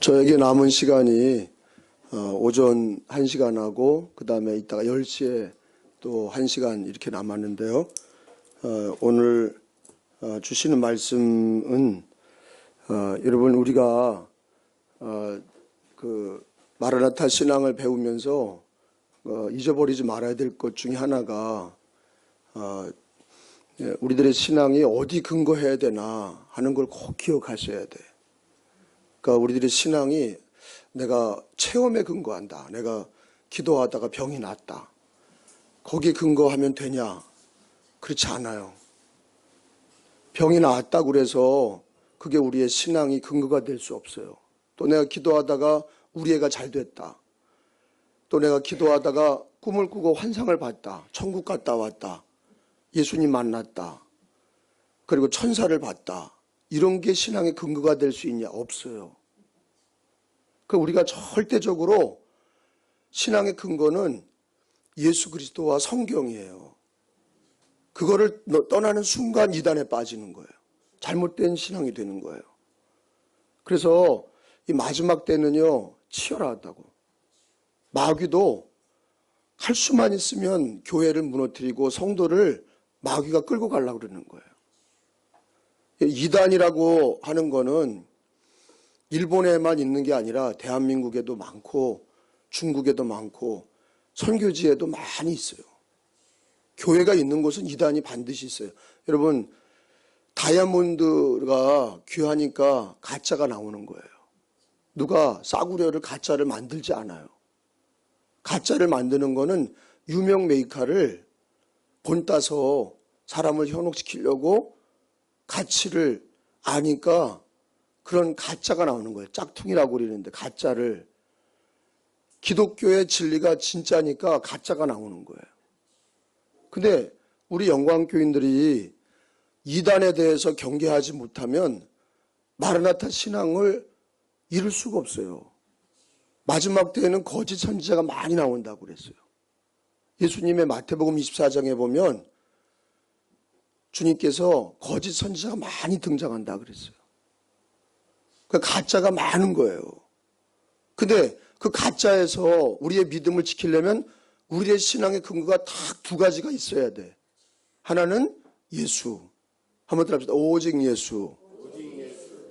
저에게 남은 시간이 오전 1시간하고 그 다음에 이따가 10시에 또 1시간 이렇게 남았는데요. 오늘 주시는 말씀은 여러분 우리가 그 마라나타 신앙을 배우면서 잊어버리지 말아야 될 것 중에 하나가 우리들의 신앙이 어디 근거해야 되나 하는 걸 꼭 기억하셔야 돼. 그러니까 우리들의 신앙이 내가 체험에 근거한다. 내가 기도하다가 병이 났다. 거기에 근거하면 되냐? 그렇지 않아요. 병이 나았다고 그래서 그게 우리의 신앙이 근거가 될 수 없어요. 또 내가 기도하다가 우리 애가 잘 됐다. 또 내가 기도하다가 꿈을 꾸고 환상을 봤다. 천국 갔다 왔다. 예수님 만났다. 그리고 천사를 봤다. 이런 게 신앙의 근거가 될 수 있냐? 없어요. 그러니까 우리가 절대적으로 신앙의 근거는 예수 그리스도와 성경이에요. 그거를 떠나는 순간 이단에 빠지는 거예요. 잘못된 신앙이 되는 거예요. 그래서 이 마지막 때는요, 치열하다고. 마귀도 할 수만 있으면 교회를 무너뜨리고 성도를 마귀가 끌고 가려고 그러는 거예요. 이단이라고 하는 거는 일본에만 있는 게 아니라 대한민국에도 많고 중국에도 많고 선교지에도 많이 있어요. 교회가 있는 곳은 이단이 반드시 있어요. 여러분, 다이아몬드가 귀하니까 가짜가 나오는 거예요. 누가 싸구려를 가짜를 만들지 않아요. 가짜를 만드는 거는 유명 메이커를 본따서 사람을 현혹시키려고 가치를 아니까 그런 가짜가 나오는 거예요. 짝퉁이라고 그러는데 가짜를. 기독교의 진리가 진짜니까 가짜가 나오는 거예요. 근데 우리 영광교인들이 이단에 대해서 경계하지 못하면 마라나타 신앙을 이룰 수가 없어요. 마지막 때에는 거짓 선지자가 많이 나온다고 그랬어요. 예수님의 마태복음 24장에 보면 주님께서 거짓 선지자가 많이 등장한다 그랬어요. 그 가짜가 많은 거예요. 근데 그 가짜에서 우리의 믿음을 지키려면 우리의 신앙의 근거가 딱 두 가지가 있어야 돼. 하나는 예수. 한번 들어봅시다. 오직 예수.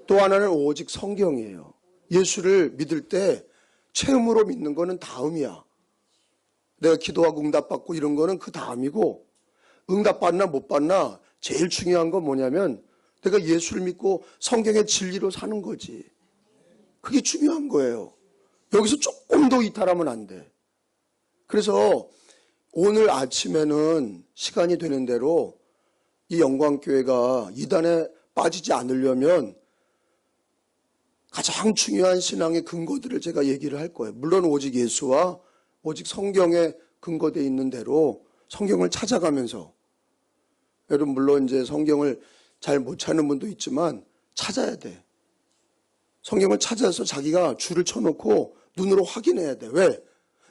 또 하나는 오직 성경이에요. 예수를 믿을 때 체험으로 믿는 거는 다음이야. 내가 기도하고 응답받고 이런 거는 그 다음이고, 응답받나 못 받나 제일 중요한 건 뭐냐면 내가 예수를 믿고 성경의 진리로 사는 거지. 그게 중요한 거예요. 여기서 조금 더 이탈하면 안 돼. 그래서 오늘 아침에는 시간이 되는 대로 이 영광교회가 이단에 빠지지 않으려면 가장 중요한 신앙의 근거들을 제가 얘기를 할 거예요. 물론 오직 예수와 오직 성경에 근거되어 있는 대로 성경을 찾아가면서, 여러분 물론 이제 성경을 잘 못 찾는 분도 있지만 찾아야 돼. 성경을 찾아서 자기가 줄을 쳐놓고 눈으로 확인해야 돼. 왜?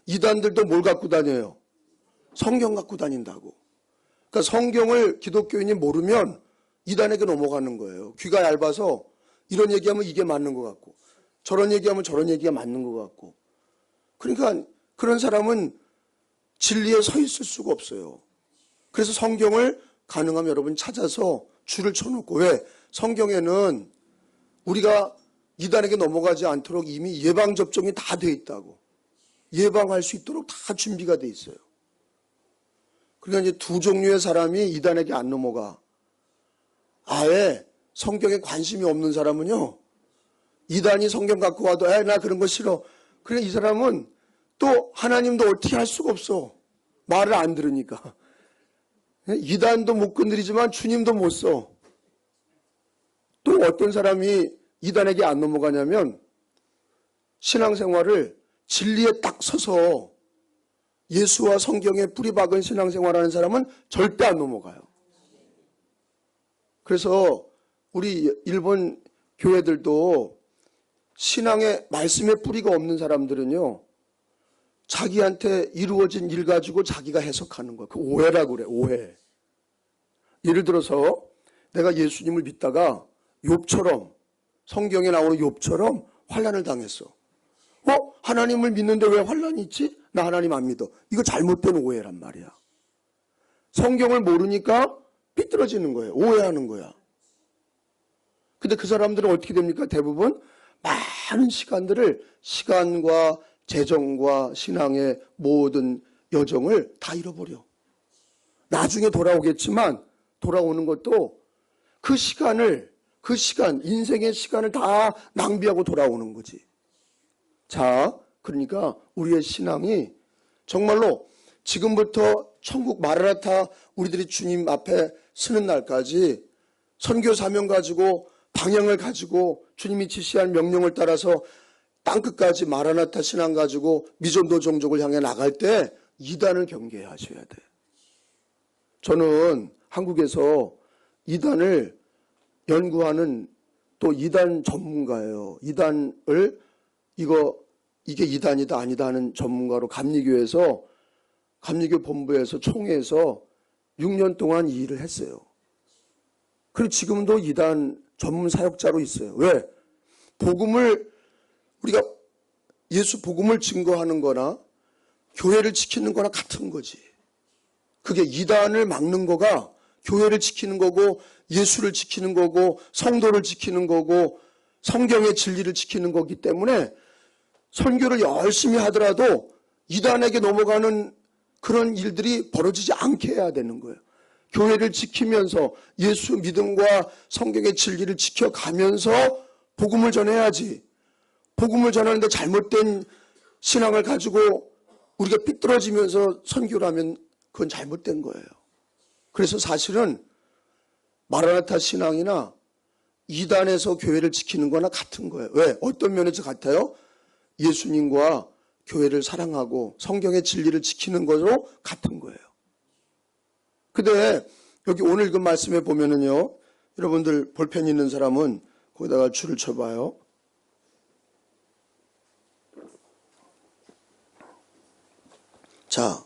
이단들도 뭘 갖고 다녀요? 성경 갖고 다닌다고. 그러니까 성경을 기독교인이 모르면 이단에게 넘어가는 거예요. 귀가 얇아서 이런 얘기하면 이게 맞는 것 같고 저런 얘기하면 저런 얘기가 맞는 것 같고, 그러니까 그런 사람은 진리에 서 있을 수가 없어요. 그래서 성경을 가능하면 여러분 찾아서 줄을 쳐놓고, 왜? 성경에는 우리가 이단에게 넘어가지 않도록 이미 예방접종이 다 돼 있다고. 예방할 수 있도록 다 준비가 돼 있어요. 그러니까 이제 두 종류의 사람이 이단에게 안 넘어가. 아예 성경에 관심이 없는 사람은요, 이단이 성경 갖고 와도 나 그런 거 싫어. 그래, 이 사람은 또 하나님도 어떻게 할 수가 없어. 말을 안 들으니까. 이단도 못 건드리지만 주님도 못 써. 또 어떤 사람이 이단에게 안 넘어가냐면 신앙생활을 진리에 딱 서서 예수와 성경에 뿌리 박은 신앙생활하는 사람은 절대 안 넘어가요. 그래서 우리 일본 교회들도 신앙의 말씀에 뿌리가 없는 사람들은요, 자기한테 이루어진 일 가지고 자기가 해석하는 거예요. 그 오해라고 그래, 오해. 예를 들어서 내가 예수님을 믿다가 욥처럼, 성경에 나오는 욥처럼 환난을 당했어. 하나님을 믿는데 왜 환난이 있지? 나 하나님 안 믿어. 이거 잘못된 오해란 말이야. 성경을 모르니까 삐뚤어지는 거예요. 오해하는 거야. 근데 그 사람들은 어떻게 됩니까? 대부분 많은 시간들을, 시간과 재정과 신앙의 모든 여정을 다 잃어버려. 나중에 돌아오겠지만 돌아오는 것도 그 시간, 인생의 시간을 다 낭비하고 돌아오는 거지. 자, 그러니까 우리의 신앙이 정말로 지금부터 천국 마라나타 우리들이 주님 앞에 서는 날까지 선교 사명 가지고 방향을 가지고 주님이 지시한 명령을 따라서 땅끝까지 마라나타 신앙 가지고 미전도 종족을 향해 나갈 때 이단을 경계하셔야 돼. 저는 한국에서 이단을 연구하는 또 이단 전문가예요. 이단을 이게 이단이다 아니다 하는 전문가로 감리교에서 감리교 본부에서 총회에서 6년 동안 이 일을 했어요. 그리고 지금도 이단 전문 사역자로 있어요. 왜? 우리가 예수 복음을 증거하는 거나 교회를 지키는 거나 같은 거지. 그게 이단을 막는 거가 교회를 지키는 거고 예수를 지키는 거고 성도를 지키는 거고 성경의 진리를 지키는 거기 때문에 선교를 열심히 하더라도 이단에게 넘어가는 그런 일들이 벌어지지 않게 해야 되는 거예요. 교회를 지키면서 예수 믿음과 성경의 진리를 지켜가면서 복음을 전해야지. 복음을 전하는데 잘못된 신앙을 가지고 우리가 삐뚤어지면서 선교를 하면 그건 잘못된 거예요. 그래서 사실은 마라나타 신앙이나 이단에서 교회를 지키는 거나 같은 거예요. 왜? 어떤 면에서 같아요? 예수님과 교회를 사랑하고 성경의 진리를 지키는 것으로 같은 거예요. 근데 여기 오늘 읽은 말씀에 보면은요, 여러분들 볼펜 있는 사람은 거기다가 줄을 쳐봐요. 자,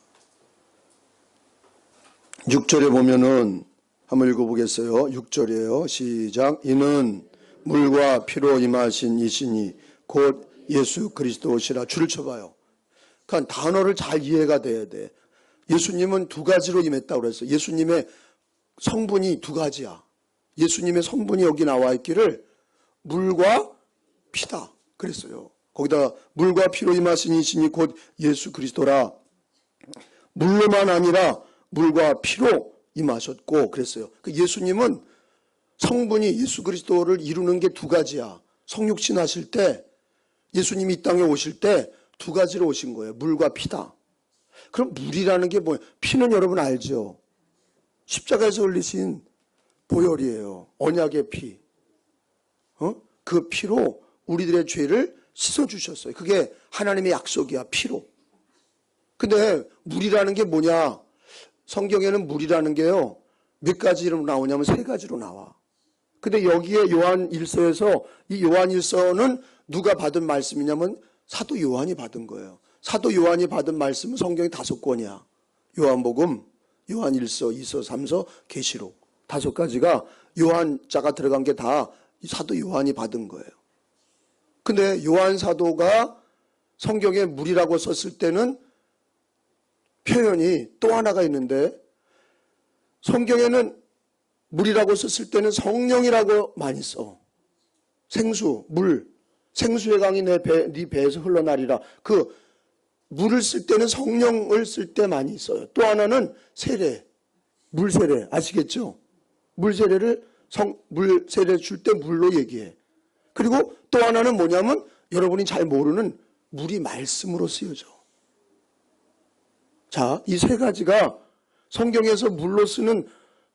6절에 보면은 한번 읽어보겠어요. 6절이에요. 시작. 이는 물과 피로 임하신 이시니 곧 예수 그리스도시라. 줄을 쳐봐요. 그러니까 단어를 잘 이해가 돼야 돼. 예수님은 두 가지로 임했다고 그랬어요. 예수님의 성분이 두 가지야. 예수님의 성분이 여기 나와 있기를 물과 피다 그랬어요. 거기다 물과 피로 임하신 이시니 곧 예수 그리스도라. 물로만 아니라 물과 피로 임하셨고 그랬어요. 예수님은 성분이 예수 그리스도를 이루는 게 두 가지야. 성육신 하실 때 예수님이 이 땅에 오실 때 두 가지로 오신 거예요. 물과 피다. 그럼 물이라는 게 뭐예요? 피는 여러분 알죠? 십자가에서 흘리신 보혈이에요. 언약의 피. 그 피로 우리들의 죄를 씻어주셨어요. 그게 하나님의 약속이야. 피로. 근데 물이라는 게 뭐냐? 성경에는 물이라는 게요. 몇 가지로 나오냐면 세 가지로 나와. 근데 여기에 요한 1서에서 이 요한 1서는 누가 받은 말씀이냐면 사도 요한이 받은 거예요. 사도 요한이 받은 말씀은 성경이 5권이야. 요한복음, 요한 1서, 2서, 3서, 계시록 5가지가 요한자가 들어간 게 다 사도 요한이 받은 거예요. 근데 요한 사도가 성경에 물이라고 썼을 때는 표현이 또 하나가 있는데 성경에는 물이라고 썼을 때는 성령이라고 많이 써. 생수, 물, 생수의 강이 네 배에서 흘러나리라. 그 물을 쓸 때는 성령을 쓸 때 많이 써요. 또 하나는 세례, 물 세례 아시겠죠? 물 세례를 물 세례 줄 때 물로 얘기해. 그리고 또 하나는 뭐냐면 여러분이 잘 모르는 물이 말씀으로 쓰여져. 자, 이 세 가지가 성경에서 물로 쓰는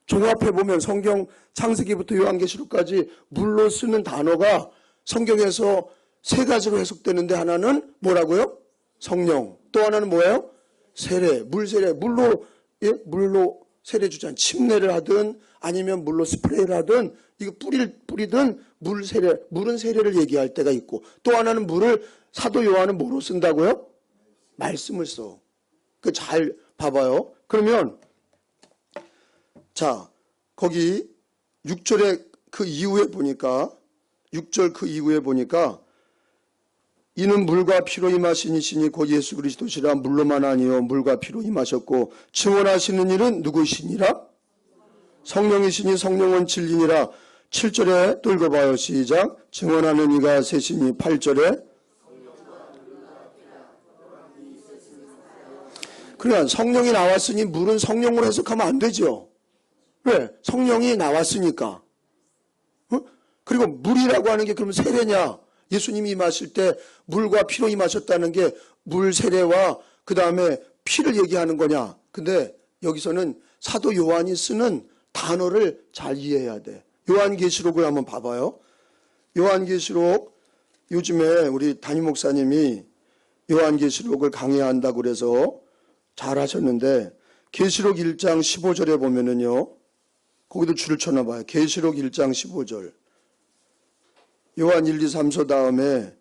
종합해보면 성경 창세기부터 요한계시록까지 물로 쓰는 단어가 성경에서 세 가지로 해석되는데 하나는 뭐라고요? 성령. 또 하나는 뭐예요? 세례, 물 세례. 물로 세례 주잖아요. 침례를 하든 아니면 물로 스프레이를 하든 이거 뿌리든 물 세례, 물은 세례를 얘기할 때가 있고 또 하나는 물을 사도 요한은 뭐로 쓴다고요? 말씀을 써. 그 잘 봐봐요. 그러면 자, 거기 6절에 그 이후에 보니까 6절 그 이후에 보니까 이는 물과 피로 임하신 이시니 곧 예수 그리스도시라. 물로만 아니요 물과 피로 임하셨고 증언하시는 일은 누구시니라? 성령이시니 성령은 진리니라. 7절에 또 읽어봐요. 시작. 증언하는 이가 셋이니. 8절에 그러니까 성령이 나왔으니 물은 성령으로 해석하면 안 되죠. 왜? 성령이 나왔으니까. 그리고 물이라고 하는 게 그러면 세례냐? 예수님이 임하실 때 물과 피로 임하셨다는 게 물 세례와 그 다음에 피를 얘기하는 거냐? 근데 여기서는 사도 요한이 쓰는 단어를 잘 이해해야 돼. 요한계시록을 한번 봐봐요. 요한계시록 요즘에 우리 담임 목사님이 요한계시록을 강의한다고 그래서 잘 하셨는데 계시록 1장 15절에 보면은요. 거기도 줄을 쳐놔봐요. 계시록 1장 15절. 요한 1, 2, 3서 다음에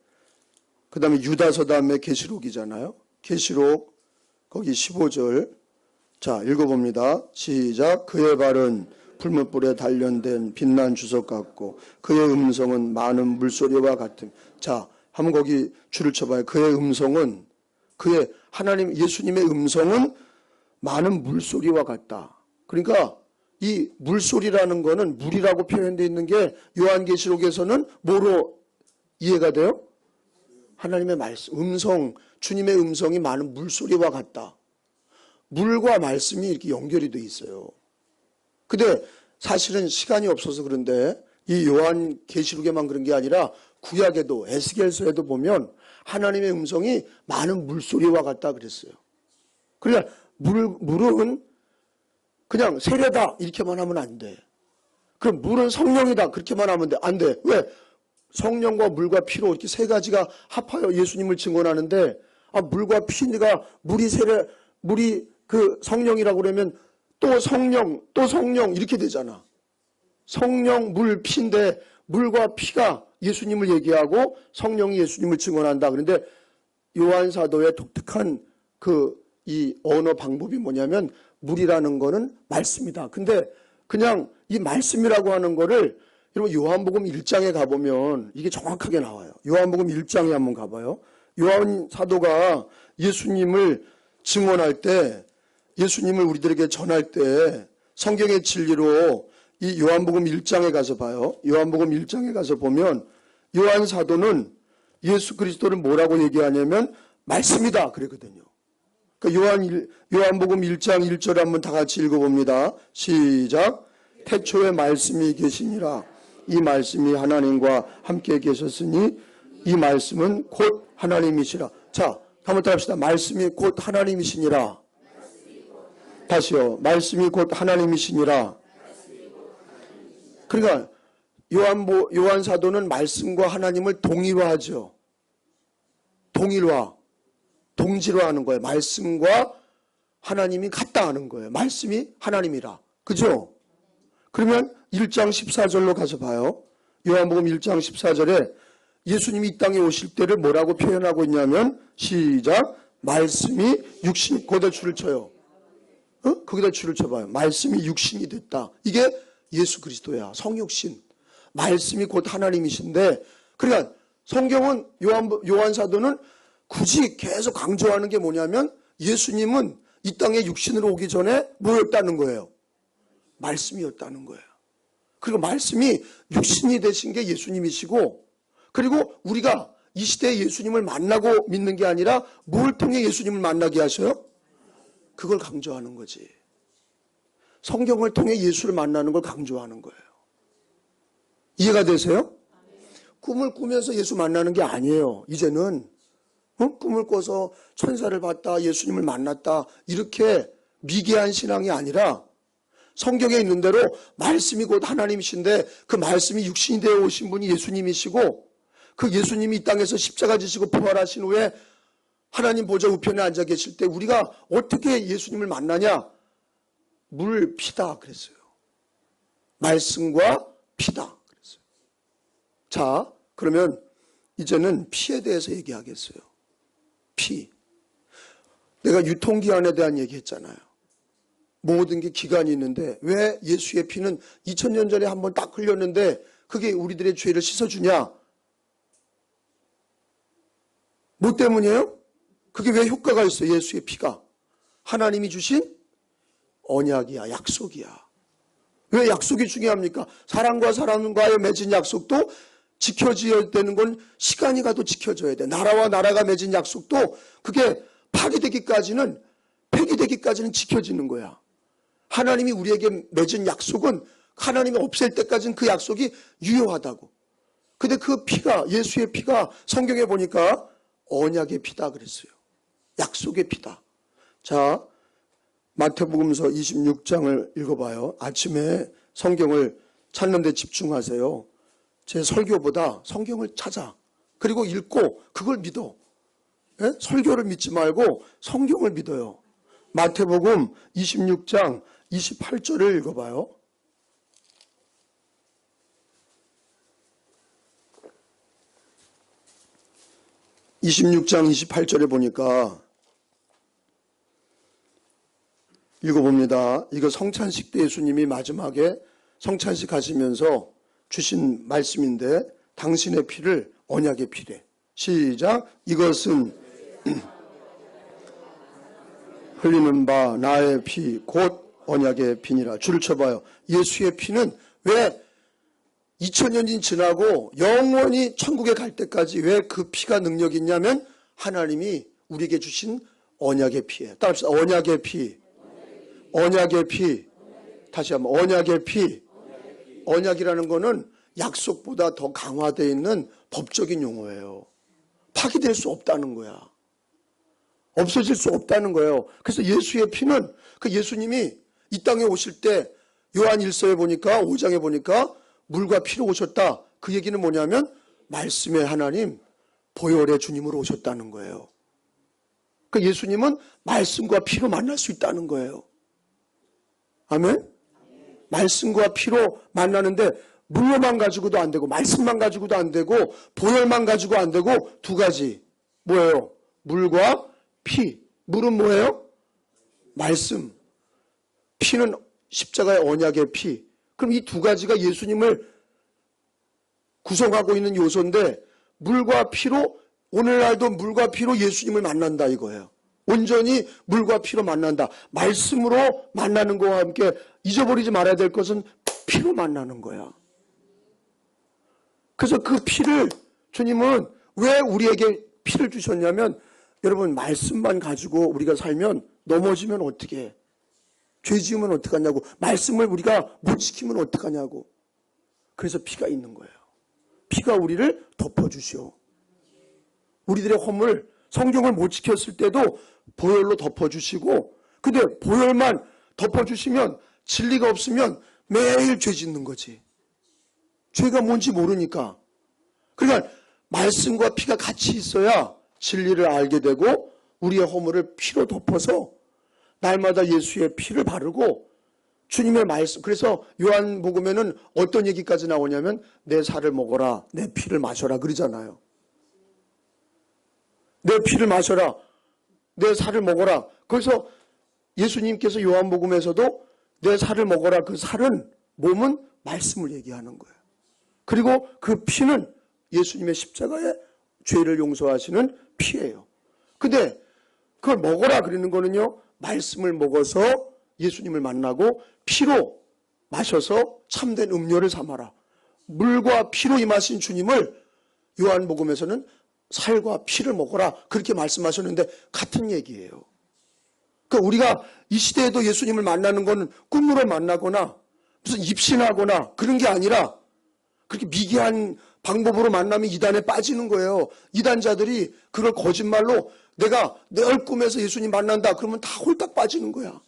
그 다음에 유다서 다음에 계시록이잖아요. 계시록 거기 15절. 자, 읽어봅니다. 시작. 그의 발은 풀무불에 단련된 빛난 주석 같고 그의 음성은 많은 물소리와 같음. 자, 한번 거기 줄을 쳐봐요. 그의 음성은 그의 하나님 예수님의 음성은 많은 물소리와 같다. 그러니까 이 물소리라는 거는 물이라고 표현되어 있는 게 요한계시록에서는 뭐로 이해가 돼요? 하나님의 말씀, 음성, 주님의 음성이 많은 물소리와 같다. 물과 말씀이 이렇게 연결이 돼 있어요. 근데 사실은 시간이 없어서 그런데 이 요한계시록에만 그런 게 아니라 구약에도 에스겔서에도 보면 하나님의 음성이 많은 물소리와 같다 그랬어요. 그러니까 물은 그냥 세례다 이렇게만 하면 안 돼. 그럼 물은 성령이다 그렇게만 하면 안 돼. 왜? 성령과 물과 피로 이렇게 세 가지가 합하여 예수님을 증언하는데 물과 피가 물이 그 성령이라고 그러면 또 성령 이렇게 되잖아. 성령, 물, 피인데 물과 피가 예수님을 얘기하고 성령이 예수님을 증언한다. 그런데 요한 사도의 독특한 이 언어 방법이 뭐냐면 물이라는 거는 말씀이다. 근데 그냥 이 말씀이라고 하는 거를 여러분 요한복음 1장에 가보면 이게 정확하게 나와요. 요한복음 1장에 한번 가봐요. 요한 사도가 예수님을 증언할 때 예수님을 우리들에게 전할 때 성경의 진리로 이 요한복음 1장에 가서 봐요. 요한복음 1장에 가서 보면 요한 사도는 예수 그리스도를 뭐라고 얘기하냐면 말씀이다 그랬거든요. 그러니까 요한복음 1장 1절 한번 다 같이 읽어봅니다. 시작. 태초에 말씀이 계시니라. 이 말씀이 하나님과 함께 계셨으니 이 말씀은 곧 하나님이시라. 자, 한번 더 합시다. 말씀이 곧 하나님이시니라. 다시요. 말씀이 곧 하나님이시니라. 그러니까 요한 사도는 말씀과 하나님을 동일화하죠. 동질화하는 거예요. 말씀과 하나님이 같다 하는 거예요. 말씀이 하나님이라. 그죠? 그러면 1장 14절로 가서 봐요. 요한복음 1장 14절에 예수님이 이 땅에 오실 때를 뭐라고 표현하고 있냐면 시작. 말씀이 육신, 거기다 줄을 쳐요. 거기다 줄을 쳐봐요. 말씀이 육신이 됐다. 이게 예수 그리스도야. 성육신. 말씀이 곧 하나님이신데 그러니까 성경은 요한 사도는 굳이 계속 강조하는 게 뭐냐면 예수님은 이 땅에 육신으로 오기 전에 뭐였다는 거예요? 말씀이었다는 거예요. 그리고 말씀이 육신이 되신 게 예수님이시고 그리고 우리가 이 시대에 예수님을 만나고 믿는 게 아니라 뭘 통해 예수님을 만나게 하셔요? 그걸 강조하는 거지. 성경을 통해 예수를 만나는 걸 강조하는 거예요. 이해가 되세요? 꿈을 꾸면서 예수 만나는 게 아니에요. 이제는 꿈을 꿔서 천사를 봤다, 예수님을 만났다 이렇게 미개한 신앙이 아니라 성경에 있는 대로 말씀이 곧 하나님이신데 그 말씀이 육신이 되어 오신 분이 예수님이시고 그 예수님이 이 땅에서 십자가 지시고 부활하신 후에 하나님 보좌 우편에 앉아 계실 때 우리가 어떻게 예수님을 만나냐? 물, 피다 그랬어요. 말씀과 피다 그랬어요. 자, 그러면 이제는 피에 대해서 얘기하겠어요. 피. 내가 유통기한에 대한 얘기했잖아요. 모든 게 기간이 있는데 왜 예수의 피는 2000년 전에 한번 딱 흘렸는데 그게 우리들의 죄를 씻어주냐? 뭐 때문이에요? 그게 왜 효과가 있어요? 예수의 피가. 하나님이 주신 언약이야, 약속이야. 왜 약속이 중요합니까? 사람과 사람과의 맺은 약속도 지켜져야 되는 건 시간이 가도 지켜져야 돼. 나라와 나라가 맺은 약속도 그게 파기되기까지는, 폐기되기까지는 지켜지는 거야. 하나님이 우리에게 맺은 약속은 하나님이 없앨 때까지는 그 약속이 유효하다고. 근데 그 피가, 예수의 피가 성경에 보니까 언약의 피다 그랬어요. 약속의 피다. 자, 마태복음서 26장을 읽어봐요. 아침에 성경을 찾는 데 집중하세요. 제 설교보다 성경을 찾아. 그리고 읽고 그걸 믿어. 예? 설교를 믿지 말고 성경을 믿어요. 마태복음 26장 28절을 읽어봐요. 26장 28절에 보니까 읽어봅니다. 이거 성찬식 때 예수님이 마지막에 성찬식 하시면서 주신 말씀인데 당신의 피를 언약의 피래. 시작. 이것은 흘리는 바 나의 피 곧 언약의 피니라. 줄을 쳐봐요. 예수의 피는 왜 2000년이 지나고 영원히 천국에 갈 때까지 왜 그 피가 능력이 있냐면 하나님이 우리에게 주신 언약의 피예요. 따라합시다. 언약의 피. 언약의 피. 다시 한번 언약의 피. 언약이라는 거는 약속보다 더 강화되어 있는 법적인 용어예요. 파기될 수 없다는 거야. 없어질 수 없다는 거예요. 그래서 예수의 피는 그 예수님이 이 땅에 오실 때 요한 1서에 보니까 5장에 보니까 물과 피로 오셨다. 그 얘기는 뭐냐면 말씀의 하나님 보혈의 주님으로 오셨다는 거예요. 그 예수님은 말씀과 피로 만날 수 있다는 거예요. 아멘? 말씀과 피로 만나는데 물로만 가지고도 안 되고 말씀만 가지고도 안 되고 보혈만 가지고 안 되고 두 가지. 뭐예요? 물과 피. 물은 뭐예요? 말씀. 피는 십자가의 언약의 피. 그럼 이 두 가지가 예수님을 구성하고 있는 요소인데 물과 피로 오늘날도 물과 피로 예수님을 만난다 이거예요. 온전히 물과 피로 만난다. 말씀으로 만나는 것과 함께 잊어버리지 말아야 될 것은 피로 만나는 거야. 그래서 그 피를 주님은 왜 우리에게 피를 주셨냐면 여러분 말씀만 가지고 우리가 살면 넘어지면 어떻게 해? 죄 지으면 어떡하냐고. 말씀을 우리가 못 지키면 어떡하냐고. 그래서 피가 있는 거예요. 피가 우리를 덮어주시오. 우리들의 허물, 성경을 못 지켰을 때도 보혈로 덮어주시고 근데 보혈만 덮어주시면 진리가 없으면 매일 죄 짓는 거지. 죄가 뭔지 모르니까. 그러니까 말씀과 피가 같이 있어야 진리를 알게 되고 우리의 허물을 피로 덮어서 날마다 예수의 피를 바르고 주님의 말씀. 그래서 요한복음에는 어떤 얘기까지 나오냐면 내 살을 먹어라 내 피를 마셔라 그러잖아요. 내 피를 마셔라 내 살을 먹어라. 그래서 예수님께서 요한복음에서도 내 살을 먹어라. 그 살은 몸은 말씀을 얘기하는 거예요. 그리고 그 피는 예수님의 십자가에 죄를 용서하시는 피예요. 근데 그걸 먹어라 그러는 거는요. 말씀을 먹어서 예수님을 만나고 피로 마셔서 참된 음료를 삼아라. 물과 피로 임하신 주님을 요한복음에서는 살과 피를 먹어라 그렇게 말씀하셨는데 같은 얘기예요. 그러니까 우리가 이 시대에도 예수님을 만나는 것은 꿈으로 만나거나 무슨 입신하거나 그런 게 아니라 그렇게 미개한 방법으로 만나면 이단에 빠지는 거예요. 이단자들이 그걸 거짓말로 내가 내 꿈에서 예수님 만난다 그러면 다 홀딱 빠지는 거야.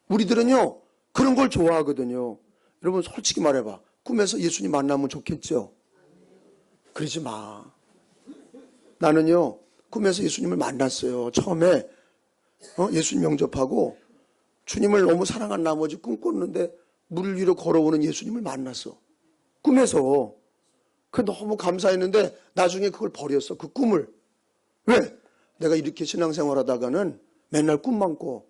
우리들은요 그런 걸 좋아하거든요. 여러분 솔직히 말해봐. 꿈에서 예수님 만나면 좋겠죠? 그러지 마. 나는요 꿈에서 예수님을 만났어요. 처음에 예수님 영접하고 주님을 너무 사랑한 나머지 꿈꿨는데 물 위로 걸어오는 예수님을 만났어. 꿈에서. 그 너무 감사했는데 나중에 그걸 버렸어. 그 꿈을. 왜? 내가 이렇게 신앙생활 하다가는 맨날 꿈만 꿔.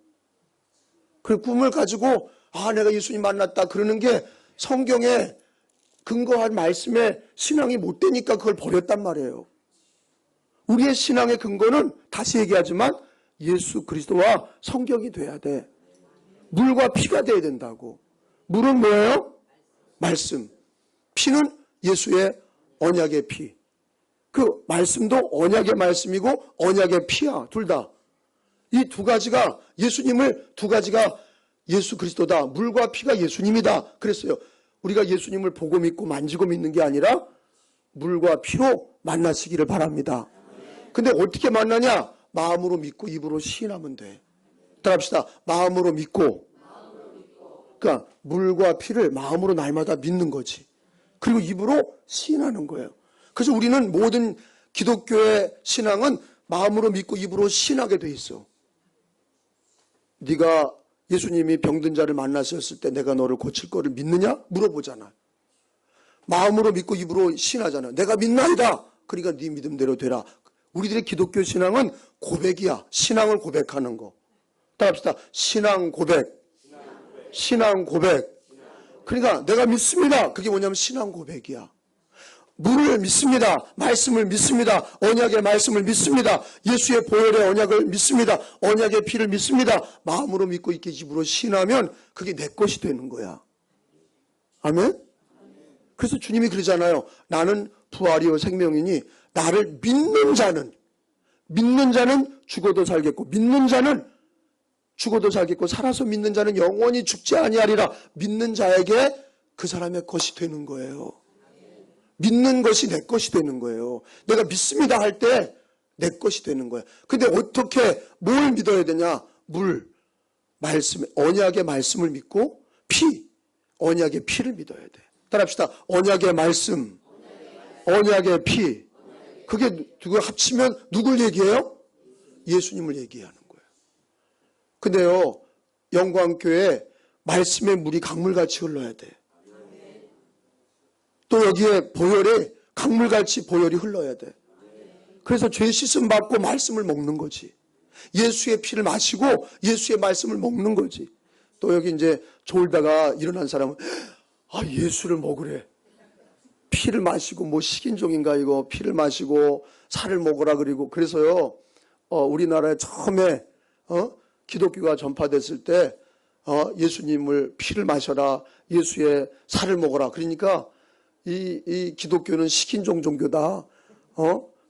그 꿈을 가지고 내가 예수님 만났다 그러는 게 성경에 근거한 말씀에 신앙이 못 되니까 그걸 버렸단 말이에요. 우리의 신앙의 근거는 다시 얘기하지만 예수 그리스도와 성경이 돼야 돼. 물과 피가 돼야 된다고. 물은 뭐예요? 말씀. 피는 예수의 언약의 피. 그 말씀도 언약의 말씀이고 언약의 피야. 둘 다. 이 두 가지가 예수님을 두 가지가 예수 그리스도다. 물과 피가 예수님이다. 그랬어요. 우리가 예수님을 보고 믿고 만지고 믿는 게 아니라 물과 피로 만나시기를 바랍니다. 근데 어떻게 만나냐? 마음으로 믿고 입으로 시인하면 돼. 따라합시다. 마음으로 믿고. 그러니까 물과 피를 마음으로 날마다 믿는 거지. 그리고 입으로 시인하는 거예요. 그래서 우리는 모든 기독교의 신앙은 마음으로 믿고 입으로 시인하게 돼 있어. 네가 예수님이 병든 자를 만나셨을 때 내가 너를 고칠 거를 믿느냐? 물어보잖아. 마음으로 믿고 입으로 시인하잖아. 내가 믿나이다. 그러니까 네 믿음대로 되라. 우리들의 기독교 신앙은 고백이야. 신앙을 고백하는 거. 따라합시다. 신앙 고백. 신앙 고백. 그러니까 내가 믿습니다. 그게 뭐냐면 신앙 고백이야. 물을 믿습니다. 말씀을 믿습니다. 언약의 말씀을 믿습니다. 예수의 보혈의 언약을 믿습니다. 언약의 피를 믿습니다. 마음으로 믿고 이렇게 입으로 신하면 그게 내 것이 되는 거야. 아멘? 그래서 주님이 그러잖아요. 나는 부활이요 생명이니 나를 믿는 자는 죽어도 살겠고 믿는 자는 죽어도 살겠고 살아서 믿는 자는 영원히 죽지 아니하리라. 믿는 자에게 그 사람의 것이 되는 거예요. 믿는 것이 내 것이 되는 거예요. 내가 믿습니다 할 때 내 것이 되는 거예요. 근데 어떻게 뭘 믿어야 되냐? 물, 말씀, 언약의 말씀을 믿고 피, 언약의 피를 믿어야 돼. 따라합시다. 언약의 말씀, 언약의 피. 그게 누구 합치면 누굴 얘기해요? 예수님을 얘기하는 거예요. 근데요, 영광교회 말씀의 물이 강물같이 흘러야 돼. 또 여기에 보혈이 강물같이 보혈이 흘러야 돼. 그래서 죄 씻음 받고 말씀을 먹는 거지. 예수의 피를 마시고 예수의 말씀을 먹는 거지. 또 여기 이제 졸다가 일어난 사람은 예수를 먹으래. 피를 마시고 뭐 식인종인가 이거 피를 마시고 살을 먹으라 그리고 그래서요. 우리나라에 처음에 기독교가 전파됐을 때 예수님을 피를 마셔라. 예수의 살을 먹어라. 그러니까 이 기독교는 식인종 종교다.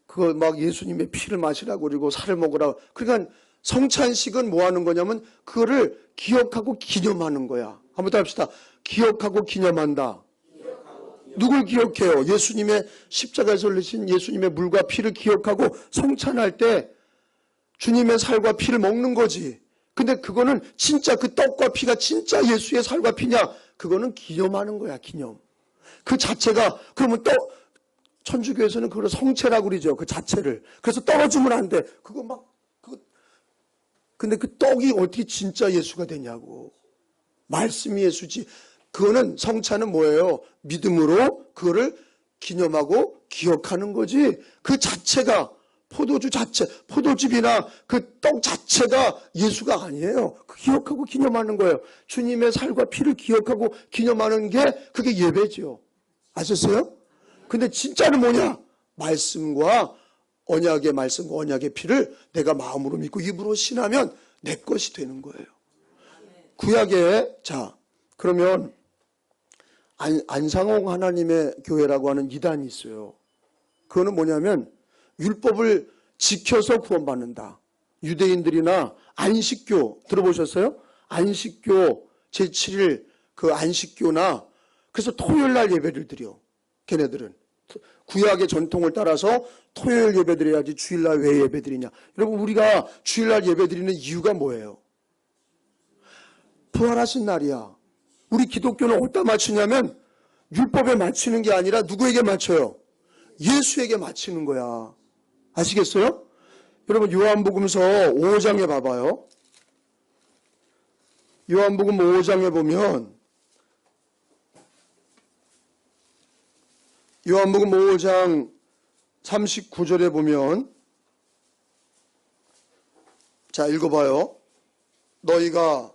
그거 막 예수님의 피를 마시라고 그리고 살을 먹으라. 그러니까 성찬식은 뭐 하는 거냐면 그거를 기억하고 기념하는 거야. 한번 더 합시다. 기억하고 기념한다. 누굴 기억해요? 예수님의 십자가에서 흘리신 예수님의 물과 피를 기억하고 성찬할 때 주님의 살과 피를 먹는 거지. 근데 그거는 진짜 그 떡과 피가 진짜 예수의 살과 피냐? 그거는 기념하는 거야, 기념. 그 자체가, 그러면 또, 천주교에서는 그걸 성체라고 그러죠. 그 자체를. 그래서 떨어지면 안 돼. 근데 그 떡이 어떻게 진짜 예수가 되냐고. 말씀이 예수지. 그거는 성찬은 뭐예요? 믿음으로 그거를 기념하고 기억하는 거지. 그 자체가, 포도주 자체, 포도즙이나 그 떡 자체가 예수가 아니에요. 기억하고 기념하는 거예요. 주님의 살과 피를 기억하고 기념하는 게 그게 예배죠. 아셨어요? 근데 진짜는 뭐냐? 말씀과 언약의 말씀과 언약의 피를 내가 마음으로 믿고 입으로 신하면 내 것이 되는 거예요. 구약에 그러면 안상홍 하나님의 교회라고 하는 이단이 있어요. 그거는 뭐냐면 율법을 지켜서 구원받는다. 유대인들이나 안식교 들어보셨어요? 안식교 제7일 그 안식교나 그래서 토요일 날 예배를 드려. 걔네들은 구약의 전통을 따라서 토요일 예배 드려야지 주일날 왜 예배 드리냐. 여러분 우리가 주일날 예배 드리는 이유가 뭐예요? 부활하신 날이야. 우리 기독교는 어디다 맞추냐면 율법에 맞추는 게 아니라 누구에게 맞춰요? 예수에게 맞추는 거야. 아시겠어요? 여러분 요한복음서 5장에 봐봐요. 요한복음 5장에 보면 요한복음 5장 39절에 보면 읽어봐요. 너희가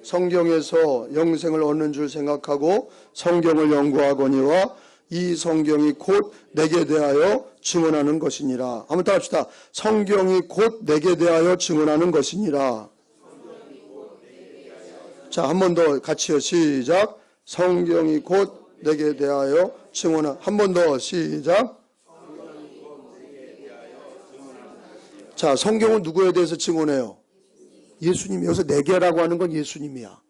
성경에서 영생을 얻는 줄 생각하고 성경을 연구하거니와 이 성경이 곧 내게 대하여 증언하는 것이니라. 한번 더 합시다. 성경이 곧 내게 대하여 증언하는 것이니라. 자, 한 번 더 같이요. 시작. 성경이 곧 내게 대하여 증언하는. 한 번 더 시작. 자, 성경은 누구에 대해서 증언해요? 예수님이. 여기서 내게라고 하는 건 예수님이야.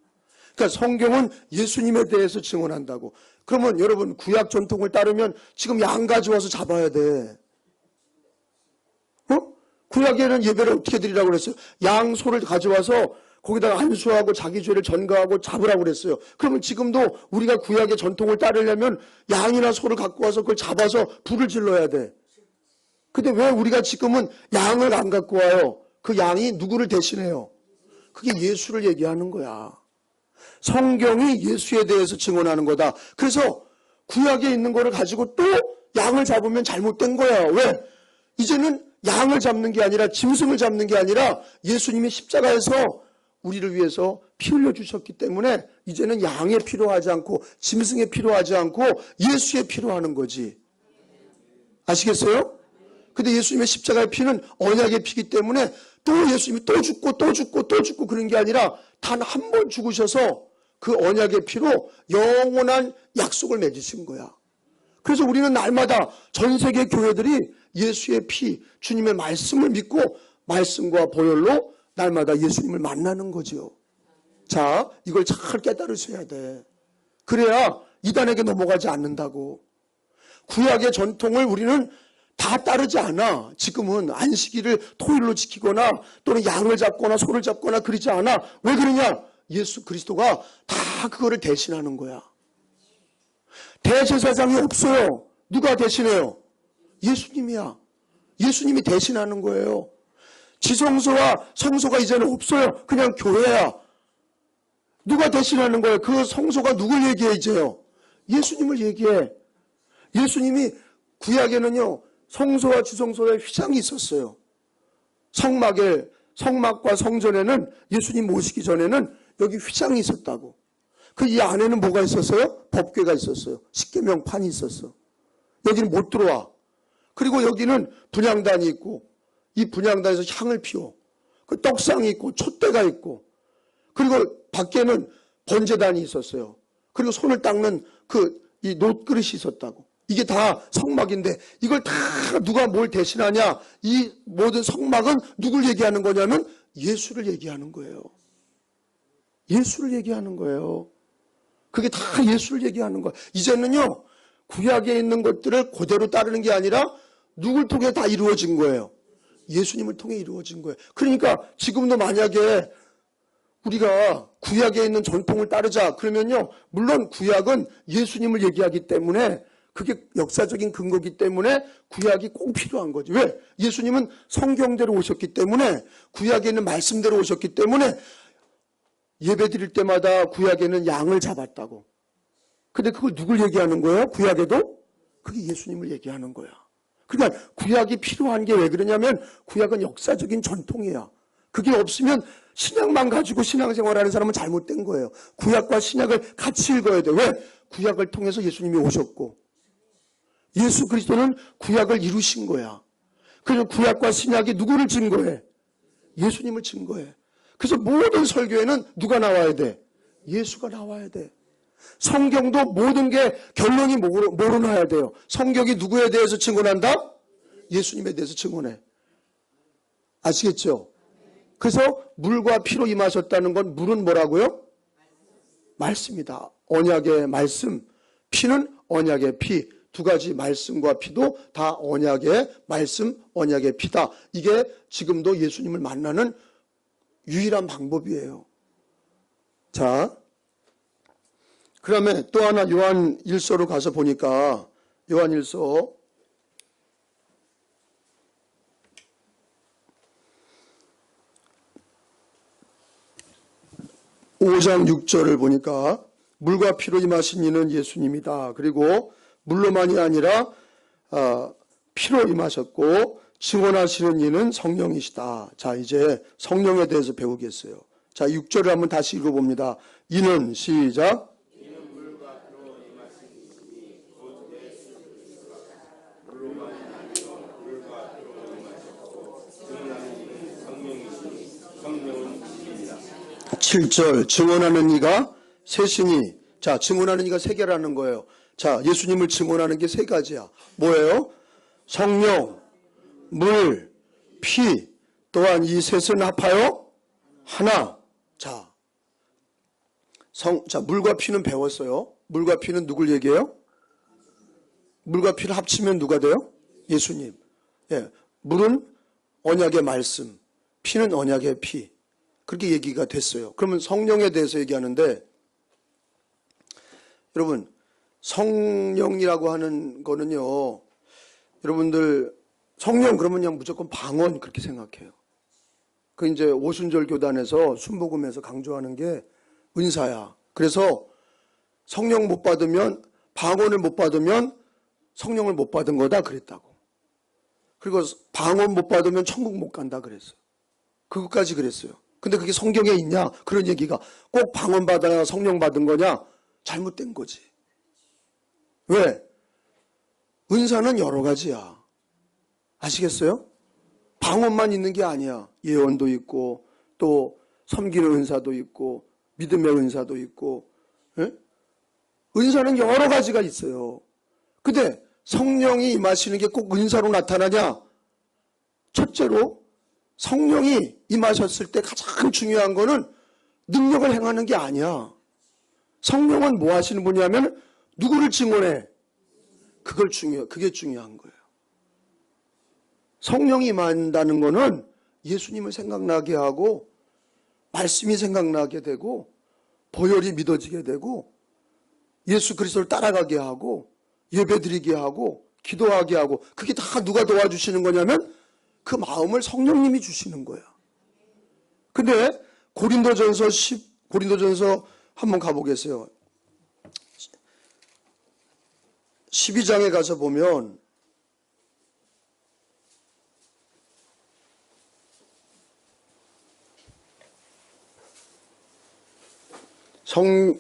그러니까 성경은 예수님에 대해서 증언한다고. 그러면 여러분 구약 전통을 따르면 지금 양 가져와서 잡아야 돼. 구약에는 예배를 어떻게 드리라고 그랬어요? 양 소를 가져와서 거기다가 안수하고 자기 죄를 전가하고 잡으라고 그랬어요. 그러면 지금도 우리가 구약의 전통을 따르려면 양이나 소를 갖고 와서 그걸 잡아서 불을 질러야 돼. 근데 왜 우리가 지금은 양을 안 갖고 와요? 그 양이 누구를 대신해요? 그게 예수를 얘기하는 거야. 성경이 예수에 대해서 증언하는 거다. 그래서 구약에 있는 거를 가지고 또 양을 잡으면 잘못된 거야. 왜? 이제는 양을 잡는 게 아니라 짐승을 잡는 게 아니라 예수님이 십자가에서 우리를 위해서 피 흘려 주셨기 때문에 이제는 양에 필요하지 않고 짐승에 필요하지 않고 예수에 필요하는 거지. 아시겠어요? 근데 예수님의 십자가의 피는 언약의 피기 때문에 또 예수님이 또 죽고 또 죽고 또 죽고 그런 게 아니라 단 한 번 죽으셔서 그 언약의 피로 영원한 약속을 맺으신 거야. 그래서 우리는 날마다 전 세계 교회들이 예수의 피, 주님의 말씀을 믿고 말씀과 보혈로 날마다 예수님을 만나는 거죠. 자, 이걸 잘 깨달으셔야 돼. 그래야 이단에게 넘어가지 않는다고. 구약의 전통을 우리는 다 따르지 않아. 지금은 안식일을 토요일로 지키거나 또는 양을 잡거나 소를 잡거나 그러지 않아. 왜 그러냐? 예수 그리스도가 다 그거를 대신하는 거야. 대제사장이 없어요. 누가 대신해요? 예수님이야. 예수님이 대신하는 거예요. 지성소와 성소가 이제는 없어요. 그냥 교회야. 누가 대신하는 거예요? 그 성소가 누굴 얘기해 이제요? 예수님을 얘기해. 예수님이 구약에는요. 성소와 지성소에 휘장이 있었어요. 성막과 성전에는 예수님 모시기 전에는 여기 휘장이 있었다고. 그 이 안에는 뭐가 있었어요? 법궤가 있었어요. 십계명판이 있었어. 여기는 못 들어와. 그리고 여기는 분향단이 있고 이 분향단에서 향을 피워. 그 떡상이 있고 촛대가 있고 그리고 밖에는 번제단이 있었어요. 그리고 손을 닦는 이 놋그릇이 있었다고. 이게 다 성막인데 이걸 다 누가 뭘 대신하냐? 이 모든 성막은 누굴 얘기하는 거냐면 예수를 얘기하는 거예요. 예수를 얘기하는 거예요. 그게 다 예수를 얘기하는 거예요. 이제는요. 구약에 있는 것들을 그대로 따르는 게 아니라 누굴 통해 다 이루어진 거예요. 예수님을 통해 이루어진 거예요. 그러니까 지금도 만약에 우리가 구약에 있는 전통을 따르자 그러면요. 물론 구약은 예수님을 얘기하기 때문에 그게 역사적인 근거이기 때문에 구약이 꼭 필요한 거지. 왜? 예수님은 성경대로 오셨기 때문에 구약에 있는 말씀대로 오셨기 때문에 예배 드릴 때마다 구약에는 양을 잡았다고. 근데 그걸 누굴 얘기하는 거예요? 구약에도? 그게 예수님을 얘기하는 거야. 그러니까 구약이 필요한 게 왜 그러냐면 구약은 역사적인 전통이야. 그게 없으면 신약만 가지고 신앙생활하는 사람은 잘못된 거예요. 구약과 신약을 같이 읽어야 돼. 왜? 구약을 통해서 예수님이 오셨고 예수 그리스도는 구약을 이루신 거야. 그래서 구약과 신약이 누구를 증거해? 예수님을 증거해. 그래서 모든 설교에는 누가 나와야 돼? 예수가 나와야 돼. 성경도 모든 게 결론이 뭐로 나와야 돼요? 성경이 누구에 대해서 증언한다? 예수님에 대해서 증언해. 아시겠죠? 그래서 물과 피로 임하셨다는 건 물은 뭐라고요? 말씀이다. 언약의 말씀. 피는 언약의 피. 두 가지 말씀과 피도 다 언약의 말씀, 언약의 피다. 이게 지금도 예수님을 만나는 유일한 방법이에요. 자, 그 다음에 또 하나 요한 1서로 가서 보니까 요한 1서 5장 6절을 보니까 물과 피로 임하신 이는 예수님이다. 그리고 물로만이 아니라 피로 임하셨고 증언하시는 이는 성령이시다. 자, 이제 성령에 대해서 배우겠어요. 자, 6절을 한번 다시 읽어봅니다. 이는 시작. 이는 물과 피로 임하신 이시니 곧 내 7절 증언하는 이가 셋이니. 자, 증언하는 이가 세 개라는 거예요. 자, 예수님을 증언하는 게 세 가지야. 뭐예요? 성령, 물, 피. 또한 이 셋은 합하여 하나. 자, 물과 피는 배웠어요. 물과 피는 누굴 얘기해요? 물과 피를 합치면 누가 돼요? 예수님. 예, 물은 언약의 말씀, 피는 언약의 피. 그렇게 얘기가 됐어요. 그러면 성령에 대해서 얘기하는데, 여러분, 성령이라고 하는 거는요, 여러분들, 성령 그러면 그냥 무조건 방언 그렇게 생각해요. 그 이제 오순절 교단에서 순복음에서 강조하는 게 은사야. 그래서 성령 못 받으면, 방언을 못 받으면 성령을 못 받은 거다 그랬다고. 그리고 방언 못 받으면 천국 못 간다 그랬어요. 그것까지 그랬어요. 근데 그게 성경에 있냐? 그런 얘기가 꼭 방언 받아야 성령 받은 거냐? 잘못된 거지. 왜? 은사는 여러 가지야. 아시겠어요? 방언만 있는 게 아니야. 예언도 있고 또 섬기는 은사도 있고 믿음의 은사도 있고, 예? 은사는 여러 가지가 있어요. 근데 성령이 임하시는 게 꼭 은사로 나타나냐? 첫째로 성령이 임하셨을 때 가장 중요한 거는 능력을 행하는 게 아니야. 성령은 뭐 하시는 분이냐면 누구를 증언해? 그게 중요한 거예요. 성령이 임한다는 거는 예수님을 생각나게 하고 말씀이 생각나게 되고 보혈이 믿어지게 되고 예수 그리스도를 따라가게 하고 예배드리게 하고 기도하게 하고, 그게 다 누가 도와주시는 거냐면 그 마음을 성령님이 주시는 거야. 근데 고린도전서 한번 가보겠어요. 12장에 가서 보면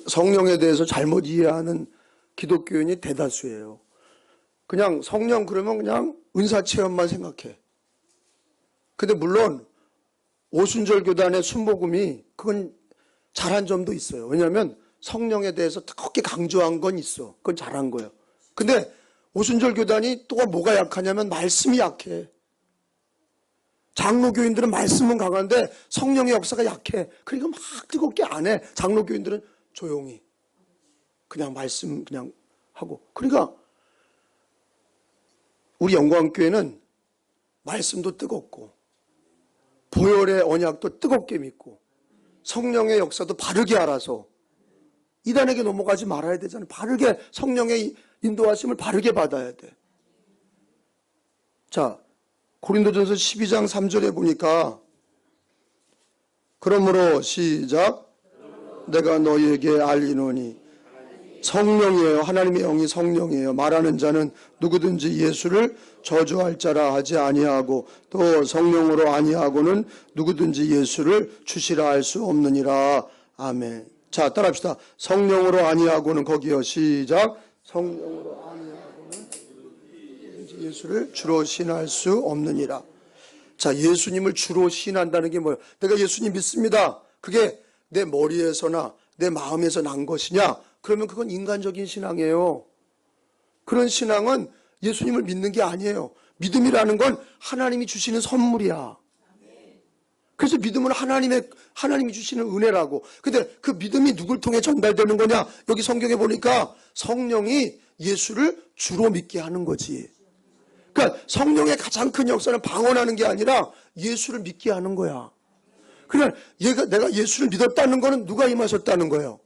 성령에 대해서 잘못 이해하는 기독교인이 대다수예요. 그냥 성령 그러면 그냥 은사 체험만 생각해. 근데 물론 오순절 교단의 순복음이 그건 잘한 점도 있어요. 왜냐하면 성령에 대해서 특히 강조한 건 있어. 그건 잘한 거예요. 근데 오순절 교단이 또 뭐가 약하냐면 말씀이 약해. 장로교인들은 말씀은 강한데 성령의 역사가 약해. 그러니까 막 뜨겁게 안 해. 장로교인들은 조용히 그냥 말씀 그냥 하고. 그러니까 우리 영광교회는 말씀도 뜨겁고 보혈의 언약도 뜨겁게 믿고 성령의 역사도 바르게 알아서 이단에게 넘어가지 말아야 되잖아요. 바르게 성령의 인도하심을 바르게 받아야 돼. 자, 고린도전서 12장 3절에 보니까 그러므로 시작. 내가 너희에게 알리노니 성령이에요. 하나님의 영이 성령이에요. 말하는 자는 누구든지 예수를 저주할 자라 하지 아니하고 또 성령으로 아니하고는 누구든지 예수를 주시라 할 수 없느니라. 아멘. 자, 따라합시다. 성령으로 아니하고는 거기요. 시작. 성령으로 아니하고는 누구든지 예수를 주로 신할 수 없느니라. 자, 예수님을 주로 신한다는 게 뭐예요? 내가 예수님 믿습니다. 그게 내 머리에서나 내 마음에서 난 것이냐? 그러면 그건 인간적인 신앙이에요. 그런 신앙은 예수님을 믿는 게 아니에요. 믿음이라는 건 하나님이 주시는 선물이야. 그래서 믿음은 하나님이 주시는 은혜라고. 근데 그 믿음이 누굴 통해 전달되는 거냐? 여기 성경에 보니까 성령이 예수를 주로 믿게 하는 거지. 그러니까 성령의 가장 큰 역사는 방언하는 게 아니라 예수를 믿게 하는 거야. 그러니까 내가 예수를 믿었다는 거는 누가 임하셨다는 거예요?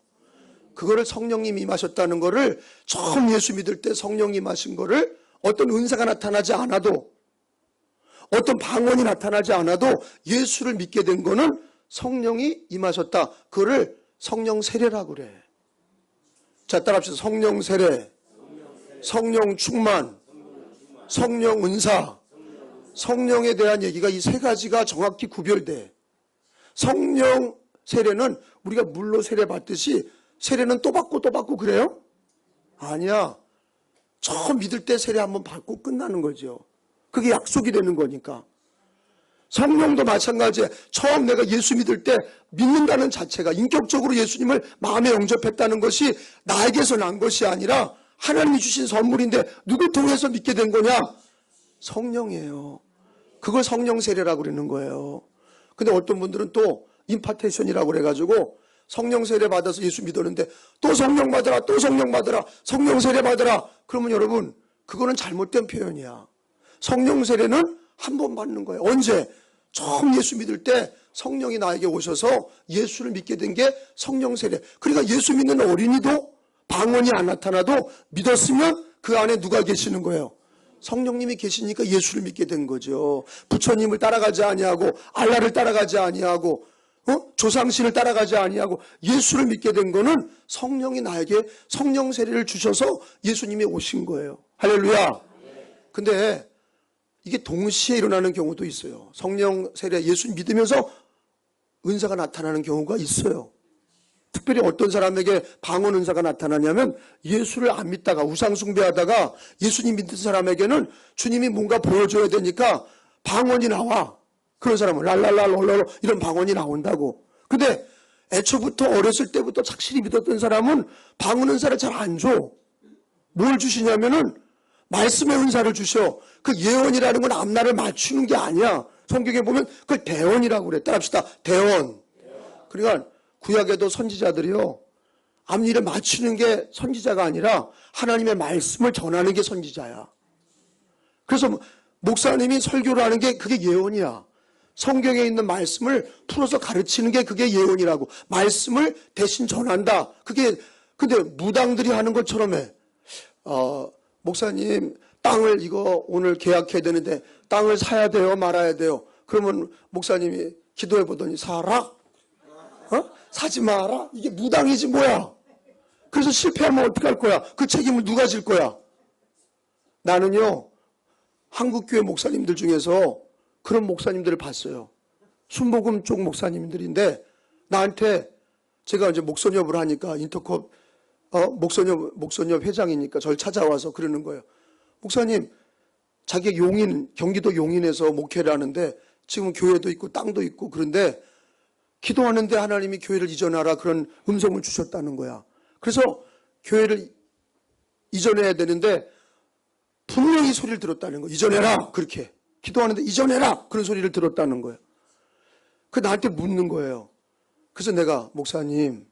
그거를 성령님이 임하셨다는 거를 처음 예수 믿을 때 성령이 임하신 거를 어떤 은사가 나타나지 않아도 어떤 방언이 나타나지 않아도 예수를 믿게 된 거는 성령이 임하셨다. 그거를 성령 세례라고 그래. 자, 따라합시다. 성령 세례, 성령 충만, 성령 은사. 성령에 대한 얘기가 이 세 가지가 정확히 구별돼. 성령 세례는 우리가 물로 세례 받듯이 세례는 또 받고 또 받고 그래요? 아니야. 처음 믿을 때 세례 한번 받고 끝나는 거죠. 그게 약속이 되는 거니까. 성령도 마찬가지예요. 처음 내가 예수 믿을 때 믿는다는 자체가 인격적으로 예수님을 마음에 영접했다는 것이 나에게서 난 것이 아니라 하나님이 주신 선물인데 누구 통해서 믿게 된 거냐? 성령이에요. 그걸 성령 세례라고 그러는 거예요. 근데 어떤 분들은 또 임파테이션이라고 그래가지고 성령 세례 받아서 예수 믿었는데 또 성령 받아라, 또 성령 받아라, 성령 세례 받아라. 그러면 여러분 그거는 잘못된 표현이야. 성령 세례는 한 번 받는 거예요. 언제? 처음 예수 믿을 때 성령이 나에게 오셔서 예수를 믿게 된 게 성령 세례. 그러니까 예수 믿는 어린이도 방언이 안 나타나도 믿었으면 그 안에 누가 계시는 거예요? 성령님이 계시니까 예수를 믿게 된 거죠. 부처님을 따라가지 아니하고 알라를 따라가지 아니하고 조상신을 따라가지 아니하고 예수를 믿게 된 거는 성령이 나에게 성령 세례를 주셔서 예수님이 오신 거예요. 할렐루야. 근데 이게 동시에 일어나는 경우도 있어요. 성령 세례 예수 믿으면서 은사가 나타나는 경우가 있어요. 특별히 어떤 사람에게 방언 은사가 나타나냐면 예수를 안 믿다가 우상 숭배하다가 예수님 믿는 사람에게는 주님이 뭔가 보여줘야 되니까 방언이 나와. 그런 사람은 랄랄랄 이런 방언이 나온다고. 근데 애초부터 어렸을 때부터 착실히 믿었던 사람은 방언 은사를 잘 안 줘. 뭘 주시냐면은 말씀의 은사를 주셔. 그 예언이라는 건 앞날을 맞추는 게 아니야. 성경에 보면 그걸 대언이라고 그래. 따라합시다. 대언. 그러니까 구약에도 선지자들이요, 앞일을 맞추는 게 선지자가 아니라 하나님의 말씀을 전하는 게 선지자야. 그래서 목사님이 설교를 하는 게 그게 예언이야. 성경에 있는 말씀을 풀어서 가르치는 게 그게 예언이라고. 말씀을 대신 전한다. 그게 근데 무당들이 하는 것처럼 해. 목사님 땅을 이거 오늘 계약해야 되는데 땅을 사야 돼요, 말아야 돼요. 그러면 목사님이 기도해 보더니 사라? 사지 마라? 이게 무당이지 뭐야. 그래서 실패하면 어떡할 거야? 그 책임을 누가 질 거야? 나는요, 한국교회 목사님들 중에서 그런 목사님들을 봤어요. 순복음 쪽 목사님들인데 나한테 제가 이제 목선협을 하니까 인터컵 목선협 회장이니까 저를 찾아와서 그러는 거예요. 목사님, 자기 경기도 용인에서 목회를 하는데 지금 교회도 있고 땅도 있고 그런데 기도하는데 하나님이 교회를 이전하라 그런 음성을 주셨다는 거야. 그래서 교회를 이전해야 되는데 분명히 소리를 들었다는 거야. 이전해라. 그렇게. 기도하는데 이전해라. 그런 소리를 들었다는 거예요. 그 나한테 묻는 거예요. 그래서 내가 목사님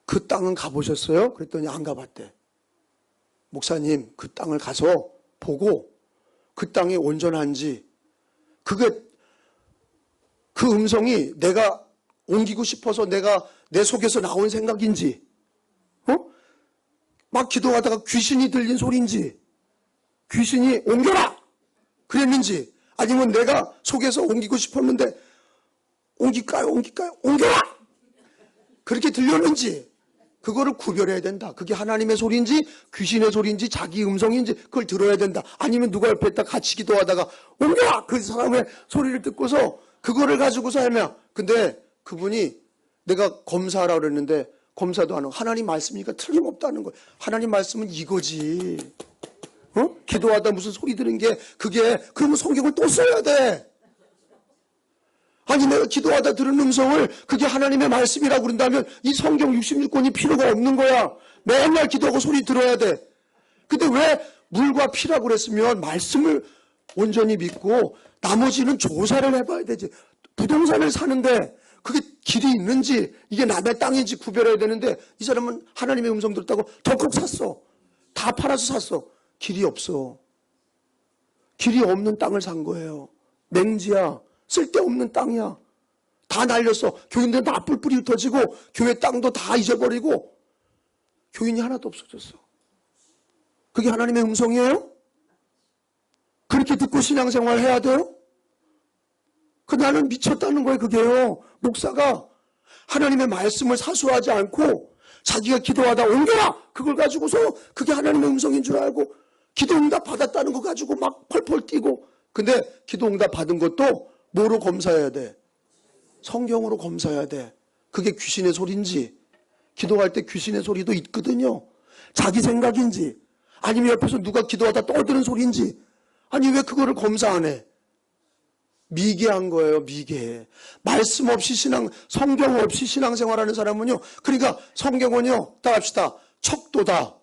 그 땅은 가보셨어요? 그랬더니 안 가봤대. 목사님 그 땅을 가서 보고 그 땅이 온전한지 그게 그 음성이 내가 옮기고 싶어서 내가 내 속에서 나온 생각인지 막 기도하다가 귀신이 들린 소리인지 귀신이 옮겨라 그랬는지 아니면 내가 속에서 옮기고 싶었는데 옮길까요 옮겨라 그렇게 들렸는지 그거를 구별해야 된다. 그게 하나님의 소리인지 귀신의 소리인지 자기 음성인지 그걸 들어야 된다. 아니면 누가 옆에 있다 같이 기도하다가 옮겨라 그 사람의 소리를 듣고서 그거를 가지고서 하면 근데 그분이 내가 검사하라고 그랬는데 검사도 안 하고 하나님 말씀이니까 틀림없다는 거예요. 하나님 말씀은 이거지. 기도하다 무슨 소리 들은 게 그게 그러면 성경을 또 써야 돼. 아니 내가 기도하다 들은 음성을 그게 하나님의 말씀이라고 그런다면 이 성경 66권이 필요가 없는 거야. 맨날 기도하고 소리 들어야 돼. 근데 왜 물과 피라고 그랬으면 말씀을 온전히 믿고 나머지는 조사를 해봐야 되지. 부동산을 사는데 그게 길이 있는지 이게 남의 땅인지 구별해야 되는데 이 사람은 하나님의 음성 들었다고 덜컥 샀어. 다 팔아서 샀어. 길이 없어. 길이 없는 땅을 산 거예요. 맹지야. 쓸데없는 땅이야. 다 날렸어. 교인들은 다 뿔뿔이 흩어지고 교회 땅도 다 잊어버리고 교인이 하나도 없어졌어. 그게 하나님의 음성이에요? 그렇게 듣고 신앙생활 해야 돼요? 나는 미쳤다는 거예요. 그게요. 목사가 하나님의 말씀을 사수하지 않고 자기가 기도하다 옮겨라 그걸 가지고서 그게 하나님의 음성인 줄 알고 기도응답 받았다는 거 가지고 막 펄펄 뛰고 근데 기도응답 받은 것도 뭐로 검사해야 돼? 성경으로 검사해야 돼. 그게 귀신의 소리인지 기도할 때 귀신의 소리도 있거든요. 자기 생각인지 아니면 옆에서 누가 기도하다 떠드는 소리인지 아니 왜 그거를 검사 안 해? 미개한 거예요, 미개. 말씀 없이 성경 없이 신앙생활하는 사람은요, 그러니까 성경은요, 따라합시다. 척도다.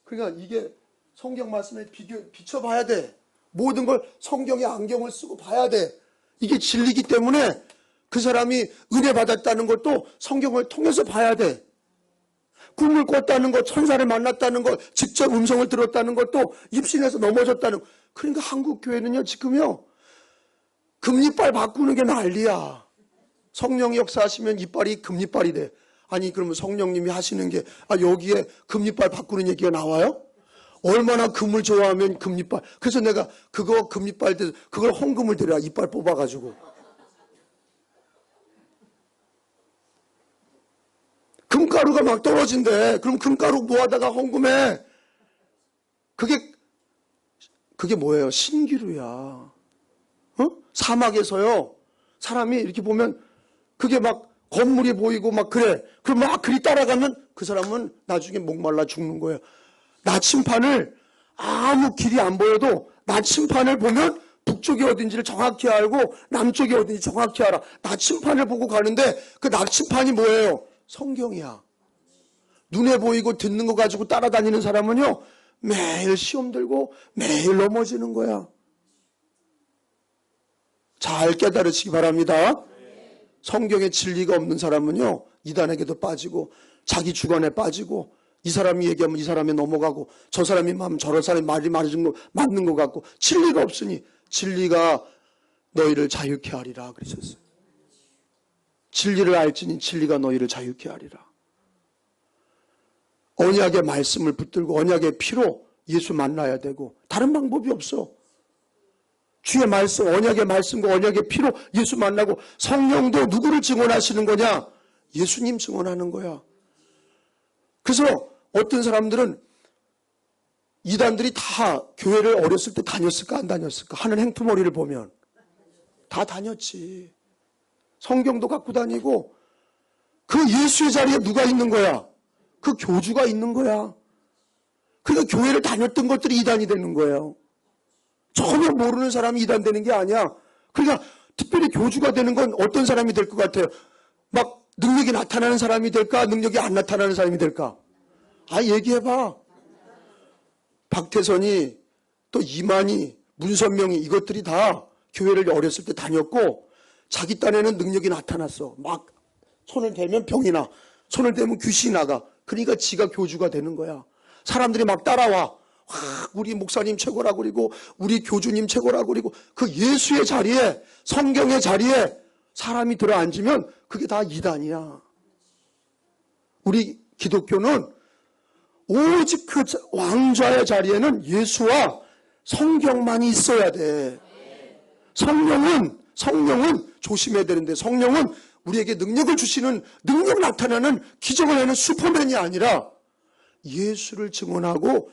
그러니까 이게 성경 말씀에 비춰봐야 돼. 모든 걸 성경의 안경을 쓰고 봐야 돼. 이게 진리이기 때문에 그 사람이 은혜 받았다는 것도 성경을 통해서 봐야 돼. 꿈을 꿨다는 것, 천사를 만났다는 것, 직접 음성을 들었다는 것도 입신에서 넘어졌다는 것. 그러니까 한국 교회는요, 지금요, 금리빨 바꾸는 게 난리야. 성령이 역사하시면 이빨이 금리빨이 돼. 아니, 그러면 성령님이 하시는 게, 여기에 금리빨 바꾸는 얘기가 나와요? 얼마나 금을 좋아하면 금리빨. 그래서 내가 그거 금리빨 때, 그걸 헌금을 드려야 이빨 뽑아가지고. 금가루가 막 떨어진대. 그럼 금가루 모아다가 헌금해. 그게 뭐예요? 신기루야. 사막에서요, 사람이 이렇게 보면 그게 막 건물이 보이고 막 그래. 그럼 막 그리 따라가면 그 사람은 나중에 목말라 죽는 거예요. 나침판을 아무 길이 안 보여도 나침판을 보면 북쪽이 어딘지를 정확히 알고 남쪽이 어딘지 정확히 알아. 나침판을 보고 가는데 그 나침판이 뭐예요? 성경이야. 눈에 보이고 듣는 거 가지고 따라다니는 사람은요, 매일 시험 들고 매일 넘어지는 거야. 잘 깨달으시기 바랍니다. 성경에 진리가 없는 사람은요, 이단에게도 빠지고 자기 주관에 빠지고 이 사람이 얘기하면 이 사람이 넘어가고 저 사람이 하면 저런 사람이 말이 맞는 것 같고 진리가 없으니 진리가 너희를 자유케 하리라 그러셨어요. 진리를 알지니 진리가 너희를 자유케 하리라. 언약의 말씀을 붙들고 언약의 피로 예수 만나야 되고 다른 방법이 없어. 주의 말씀, 언약의 말씀과 언약의 피로 예수 만나고 성령도 누구를 증언하시는 거냐? 예수님 증언하는 거야. 그래서 어떤 사람들은 이단들이 다 교회를 어렸을 때 다녔을까 안 다녔을까 하는 행투머리를 보면 다 다녔지. 성경도 갖고 다니고 그 예수의 자리에 누가 있는 거야? 그 교주가 있는 거야. 그러니까 교회를 다녔던 것들이 이단이 되는 거예요. 전혀 모르는 사람이 이단 되는 게 아니야. 그러니까 특별히 교주가 되는 건 어떤 사람이 될 것 같아요? 막 능력이 나타나는 사람이 될까? 능력이 안 나타나는 사람이 될까? 얘기해봐. 박태선이 또 이만희, 문선명이 이것들이 다 교회를 어렸을 때 다녔고 자기 딴에는 능력이 나타났어. 막 손을 대면 병이 나. 손을 대면 귀신이 나가. 그러니까 지가 교주가 되는 거야. 사람들이 막 따라와. 우리 목사님 최고라고 그리고 우리 교주님 최고라고 그리고 그 예수의 자리에 성경의 자리에 사람이 들어앉으면 그게 다 이단이야. 우리 기독교는 오직 그 왕좌의 자리에는 예수와 성경만이 있어야 돼. 성령은 조심해야 되는데 성령은 우리에게 능력을 주시는 능력 나타나는 기적을 하는 슈퍼맨이 아니라 예수를 증언하고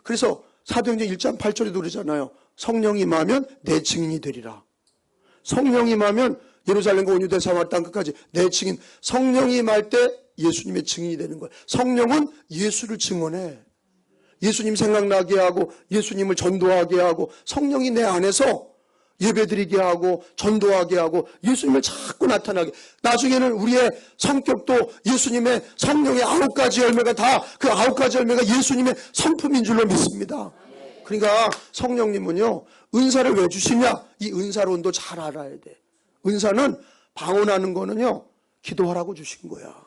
그래서 사도행전 1장 8절에도 그러잖아요. 성령이 임하면 내 증인이 되리라. 성령이 임하면 예루살렘과 온 유대 사마리아 땅 끝까지 내 증인. 성령이 임할 때 예수님의 증인이 되는 거예요. 성령은 예수를 증언해. 예수님 생각나게 하고 예수님을 전도하게 하고 성령이 내 안에서 예배드리게 하고 전도하게 하고 예수님을 자꾸 나타나게. 나중에는 우리의 성격도 예수님의 성령의 9가지 열매가 다 그 9가지 열매가 예수님의 성품인 줄로 믿습니다. 그러니까 성령님은요, 은사를 왜 주시냐? 이 은사론도 잘 알아야 돼. 은사는 방언하는 거는요, 기도하라고 주신 거야.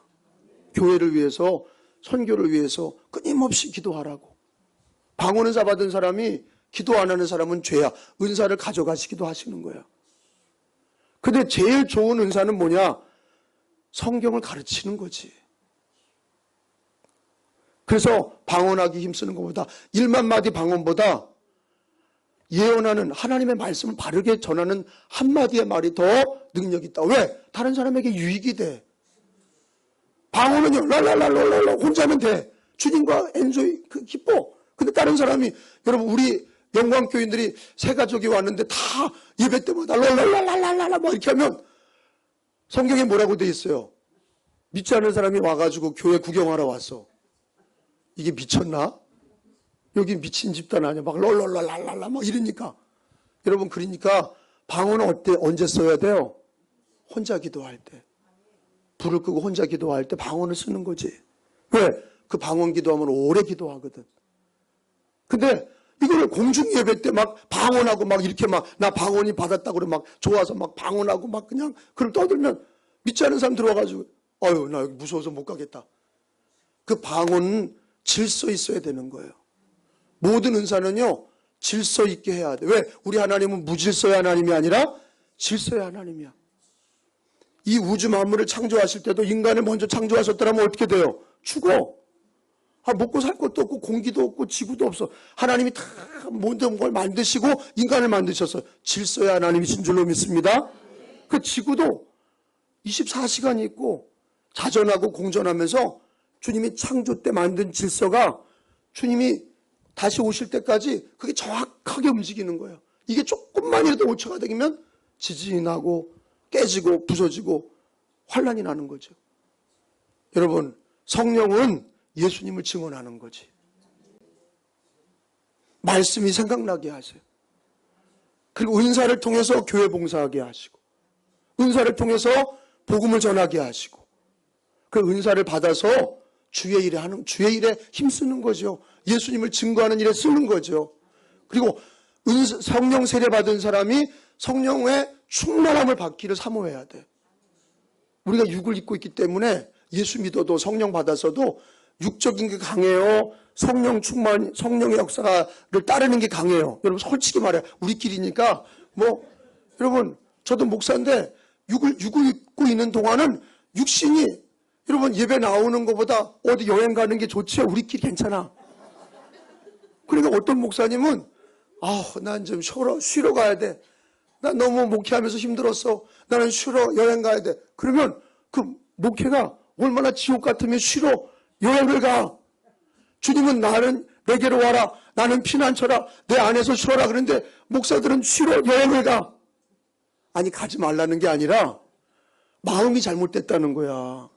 교회를 위해서, 선교를 위해서 끊임없이 기도하라고. 방언은사 받은 사람이 기도 안 하는 사람은 죄야. 은사를 가져가시기도 하시는 거야. 근데 제일 좋은 은사는 뭐냐? 성경을 가르치는 거지. 그래서 방언하기 힘쓰는 것보다 1만 마디 방언보다 예언하는 하나님의 말씀을 바르게 전하는 한마디의 말이 더 능력이 있다. 왜? 다른 사람에게 유익이 돼. 방언은요, 랄랄랄랄랄 혼자면 돼. 주님과 엔조이, 기뻐. 근데 다른 사람이, 여러분, 우리 영광교인들이 세 가족이 왔는데 다 예배 때마다 랄랄랄랄랄라 막 이렇게 하면 성경에 뭐라고 돼 있어요? 믿지 않는 사람이 와가지고 교회 구경하러 왔어. 이게 미쳤나? 여기 미친 집단 아니야? 막 랄랄랄랄라 막 이러니까. 여러분, 그러니까 방언은 언제 써야 돼요? 혼자 기도할 때. 불을 끄고 혼자 기도할 때 방언을 쓰는 거지. 왜? 그 방언 기도하면 오래 기도하거든. 근데 이거를 공중 예배 때 막 방언하고 막 이렇게 막 나 방언이 받았다고 그래 막 좋아서 막 방언하고 막 그냥 그걸 떠들면 믿지 않는 사람 들어와가지고 아유 나 여기 무서워서 못 가겠다. 그 방언은 질서 있어야 되는 거예요. 모든 은사는요 질서 있게 해야 돼. 왜? 우리 하나님은 무질서의 하나님이 아니라 질서의 하나님이야. 이 우주 만물을 창조하실 때도 인간을 먼저 창조하셨더라면 어떻게 돼요? 죽어. 먹고 살 것도 없고 공기도 없고 지구도 없어. 하나님이 다 모든 걸 만드시고 인간을 만드셔서 질서의 하나님이신 줄로 믿습니다. 그 지구도 24시간이 있고 자전하고 공전하면서 주님이 창조 때 만든 질서가 주님이 다시 오실 때까지 그게 정확하게 움직이는 거예요. 이게 조금만이라도 오차가 되면 지진이 나고 깨지고 부서지고 환란이 나는 거죠. 여러분, 성령은 예수님을 증언하는 거지. 말씀이 생각나게 하세요. 그리고 은사를 통해서 교회 봉사하게 하시고 은사를 통해서 복음을 전하게 하시고 그 은사를 받아서 주의 일에 힘쓰는 거죠. 예수님을 증거하는 일에 쓰는 거죠. 그리고 성령 세례 받은 사람이 성령의 충만함을 받기를 사모해야 돼. 우리가 육을 입고 있기 때문에 예수 믿어도 성령 받아서도 육적인 게 강해요. 성령의 역사를 따르는 게 강해요. 여러분 솔직히 말해요. 우리끼리니까 여러분 저도 목사인데 육을 입고 있는 동안은 육신이 여러분 예배 나오는 것보다 어디 여행 가는 게 좋지요. 우리끼리 괜찮아. 그러니까 어떤 목사님은 난 좀 쉬러 가야 돼. 난 너무 목회하면서 힘들었어. 나는 쉬러 여행 가야 돼. 그러면 그 목회가 얼마나 지옥 같으면 쉬러 여행을 가. 주님은 내게로 와라. 나는 피난처라. 내 안에서 쉬어라. 그런데 목사들은 쉬러 여행을 가. 아니 가지 말라는 게 아니라 마음이 잘못됐다는 거야.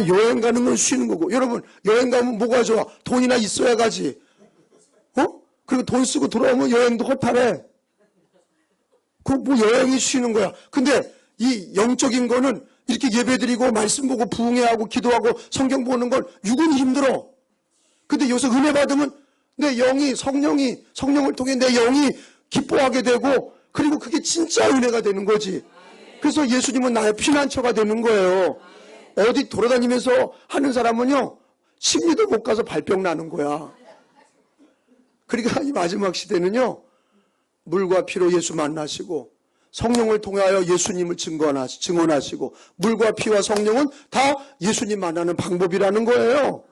여행 가는 건 쉬는 거고. 여러분 여행 가면 뭐가 좋아? 돈이나 있어야 가지. 그리고 돈 쓰고 돌아오면 여행도 허탈해. 여행이 쉬는 거야. 근데 이 영적인 거는 이렇게 예배드리고 말씀 보고 부흥회하고 기도하고 성경 보는 건 육은 힘들어. 근데 여기서 은혜 받으면 내 영이 성령을 통해 내 영이 기뻐하게 되고 그리고 그게 진짜 은혜가 되는 거지. 그래서 예수님은 나의 피난처가 되는 거예요. 어디 돌아다니면서 하는 사람은요 심리도 못 가서 발병 나는 거야. 그러니까 이 마지막 시대는요 물과 피로 예수 만나시고 성령을 통하여 예수님을 증언하시고 물과 피와 성령은 다 예수님 만나는 방법이라는 거예요.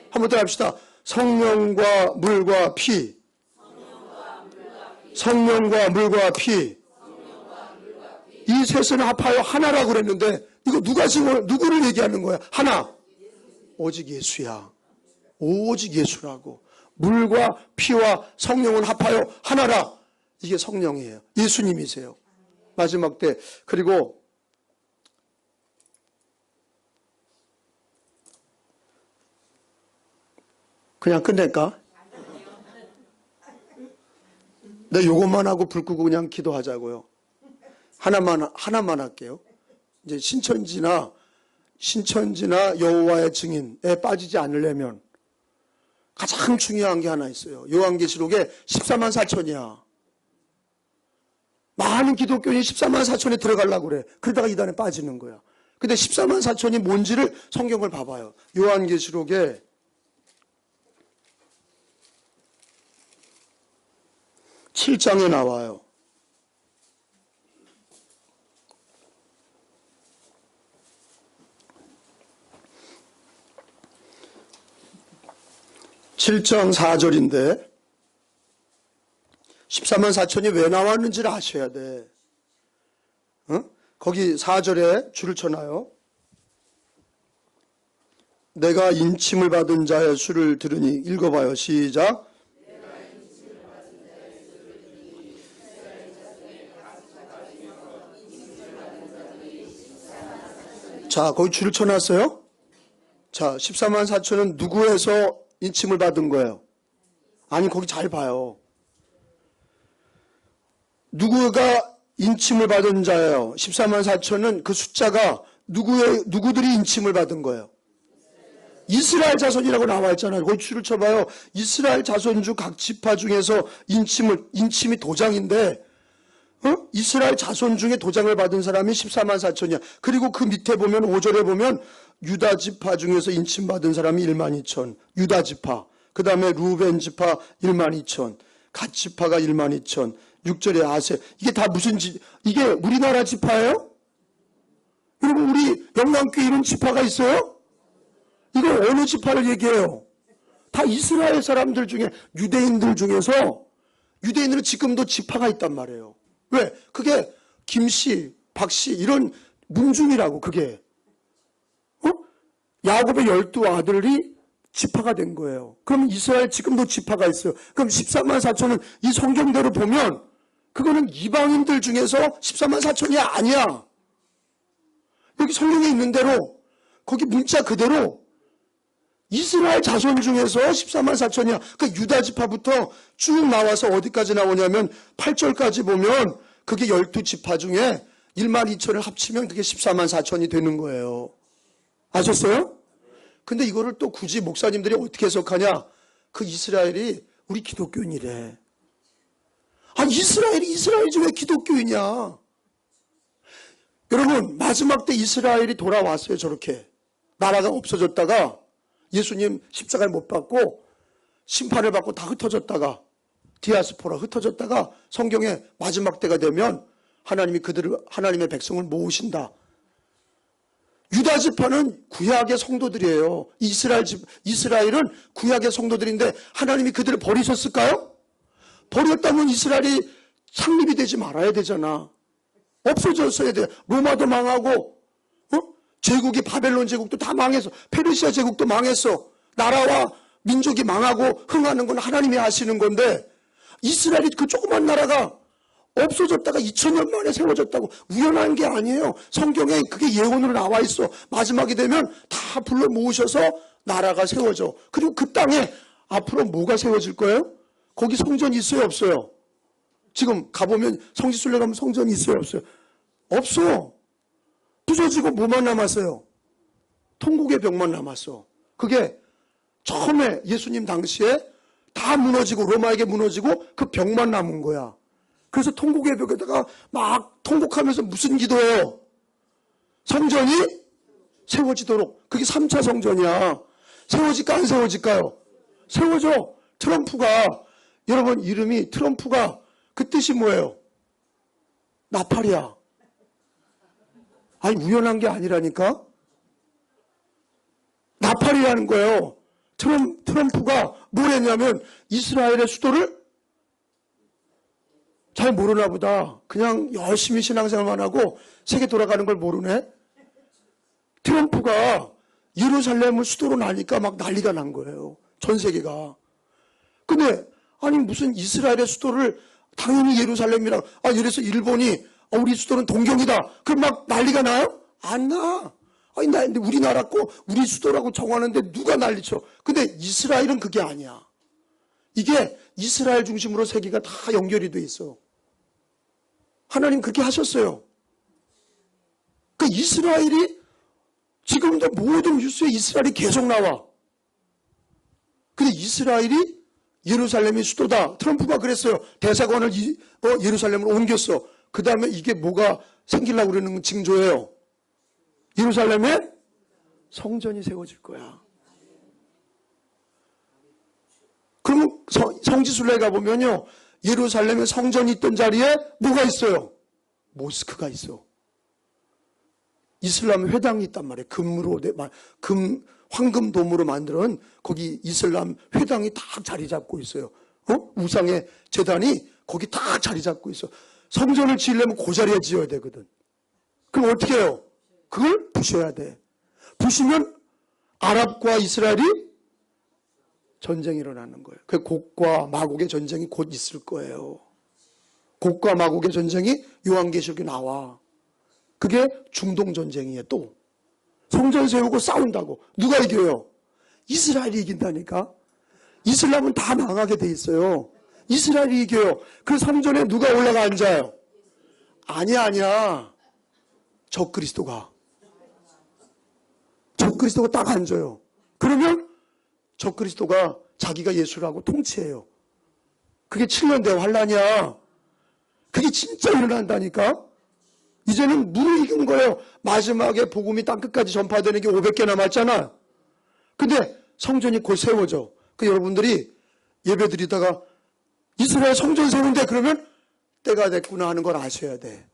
한번 더 합시다. 성령과 물과 피. 성령과 물과 피. 이 셋은 합하여 하나라고 그랬는데 이거 누구를 얘기하는 거야? 하나. 오직 예수야. 오직 예수라고. 물과 피와 성령은 합하여 하나라. 이게 성령이에요. 예수님이세요. 마지막 때. 그리고 그냥 끝낼까? 내 요것만 하고 불 끄고 그냥 기도하자고요. 하나만 할게요. 이제 신천지나 여호와의 증인에 빠지지 않으려면 가장 중요한 게 하나 있어요. 요한계시록에 14만 4천이야. 많은 기독교인이 14만 4천에 들어가려고 그래. 그러다가 이단에 빠지는 거야. 근데 14만 4천이 뭔지를 성경을 봐봐요. 요한계시록에 7장에 나와요. (7장 4절인데) 14만 4천이 왜 나왔는지를 아셔야 돼. 거기 4절에 줄을 쳐놔요. 내가 인침을 받은 자의 수를 들으니 읽어봐요. 시작. 자, 거기 줄을 쳐놨어요. 자, 14만 4천은 누구에서 인침을 받은 거예요? 아니, 거기 잘 봐요. 누구가 인침을 받은 자예요? 14만 4천은 그 숫자가 누구들이 인침을 받은 거예요? 이스라엘 자손이라고 나와 있잖아요. 거기 줄을 쳐봐요. 이스라엘 자손 중 각 지파 중에서 인침이 도장인데, 이스라엘 자손 중에 도장을 받은 사람이 14만 4천이야. 그리고 그 밑에 보면 5절에 보면 유다 지파 중에서 인침 받은 사람이 1만 2천. 유다 지파. 그 다음에 루벤 지파 1만 2천. 갓 지파가 1만 2천. 6절에 아세. 이게 다 이게 우리나라 지파예요? 여러분, 우리 영광교회 이런 지파가 있어요? 이걸 어느 지파를 얘기해요? 다 이스라엘 사람들 중에, 유대인들 중에서, 유대인들은 지금도 지파가 있단 말이에요. 왜? 그게 김씨, 박씨 이런 문중이라고. 그게 야곱의 12아들이 지파가 된 거예요. 그럼 이스라엘 지금도 지파가 있어요. 그럼 14만 4천은 이 성경대로 보면 그거는 이방인들 중에서 14만 4천이 아니야. 여기 성경에 있는 대로 거기 문자 그대로 이스라엘 자손 중에서 14만 4천이야. 그 유다 지파부터 쭉 나와서 어디까지 나오냐면 8절까지 보면 그게 12지파 중에 1만 2천을 합치면 그게 14만 4천이 되는 거예요. 아셨어요? 근데 이거를 또 굳이 목사님들이 어떻게 해석하냐? 그 이스라엘이 우리 기독교인이래. 아, 이스라엘이지 왜 기독교인이야? 여러분, 마지막 때 이스라엘이 돌아왔어요. 저렇게 나라가 없어졌다가 예수님 십자가를 못 받고 심판을 받고 다 흩어졌다가 디아스포라 흩어졌다가 성경의 마지막 때가 되면 하나님이 하나님의 백성을 모으신다. 유다 지파는 구약의 성도들이에요. 이스라엘은 구약의 성도들인데 하나님이 그들을 버리셨을까요? 버렸다면 이스라엘이 창립이 되지 말아야 되잖아. 없어졌어야 돼. 로마도 망하고, 제국이 바벨론 제국도 다 망했어. 페르시아 제국도 망했어. 나라와 민족이 망하고 흥하는 건 하나님이 하시는 건데, 이스라엘이 그 조그만 나라가 없어졌다가 2000년 만에 세워졌다고. 우연한 게 아니에요. 성경에 그게 예언으로 나와 있어. 마지막이 되면 다 불러 모으셔서 나라가 세워져. 그리고 그 땅에 앞으로 뭐가 세워질 거예요? 거기 성전이 있어요, 없어요? 지금 가보면 성지순례 가면 성전이 있어요, 없어요? 없어. 부서지고 뭐만 남았어요? 통곡의 벽만 남았어. 그게 처음에 예수님 당시에 다 무너지고 로마에게 무너지고 그 벽만 남은 거야. 그래서 통곡의 벽에다가 막 통곡하면서 무슨 기도해요? 성전이 세워지도록. 그게 3차 성전이야. 세워질까 안 세워질까요? 세워져. 트럼프가, 여러분 이름이 트럼프가 그 뜻이 뭐예요? 나팔이야. 아니 우연한 게 아니라니까. 나팔이라는 거예요. 트럼프가 뭘 했냐면 이스라엘의 수도를 잘 모르나 보다. 그냥 열심히 신앙생활만 하고 세계 돌아가는 걸 모르네. 트럼프가 예루살렘을 수도로 나니까 막 난리가 난 거예요. 전 세계가. 근데 아니 무슨 이스라엘의 수도를 당연히 예루살렘이라고. 이래서 일본이 우리 수도는 동경이다. 그럼 막 난리가 나요? 안 나. 아니 우리나라 거 우리 수도라고 정하는데 누가 난리쳐. 근데 이스라엘은 그게 아니야. 이게 이스라엘 중심으로 세계가 다 연결이 돼 있어. 하나님 그렇게 하셨어요. 그 이스라엘이 지금도 모든 뉴스에 이스라엘이 계속 나와. 근데 이스라엘이 예루살렘이 수도다. 트럼프가 그랬어요. 대사관을 예루살렘으로 옮겼어. 그 다음에 이게 뭐가 생기려고 그러는 징조예요. 예루살렘에 성전이 세워질 거야. 그러면 성지순례 가보면요. 예루살렘에 성전이 있던 자리에 뭐가 있어요? 모스크가 있어. 이슬람 회당이 있단 말이에요. 황금돔으로 만든 거기 이슬람 회당이 다 자리 잡고 있어요. 우상의 제단이 거기 다 자리 잡고 있어. 성전을 지으려면 그 자리에 지어야 되거든. 그럼 어떻게 해요? 그걸 부셔야 돼. 부시면 아랍과 이스라엘이 전쟁이 일어나는 거예요. 그 곡과 마곡의 전쟁이 곧 있을 거예요. 곡과 마곡의 전쟁이 요한계시록에 나와. 그게 중동 전쟁이에요. 또 성전 세우고 싸운다고. 누가 이겨요? 이스라엘이 이긴다니까. 이슬람은 다 망하게 돼 있어요. 이스라엘이 이겨요. 그 성전에 누가 올라가 앉아요? 아니야. 적그리스도가 딱 앉아요. 그러면 적그리스도가 자기가 예수라고 통치해요. 그게 7년대 환란이야. 그게 진짜 일어난다니까. 이제는 무르익은 거예요. 마지막에 복음이 땅끝까지 전파되는 게 500개 남았잖아. 근데 성전이 곧 세워져. 여러분들이 예배 드리다가 이스라엘 성전 세우는데 그러면 때가 됐구나 하는 걸 아셔야 돼.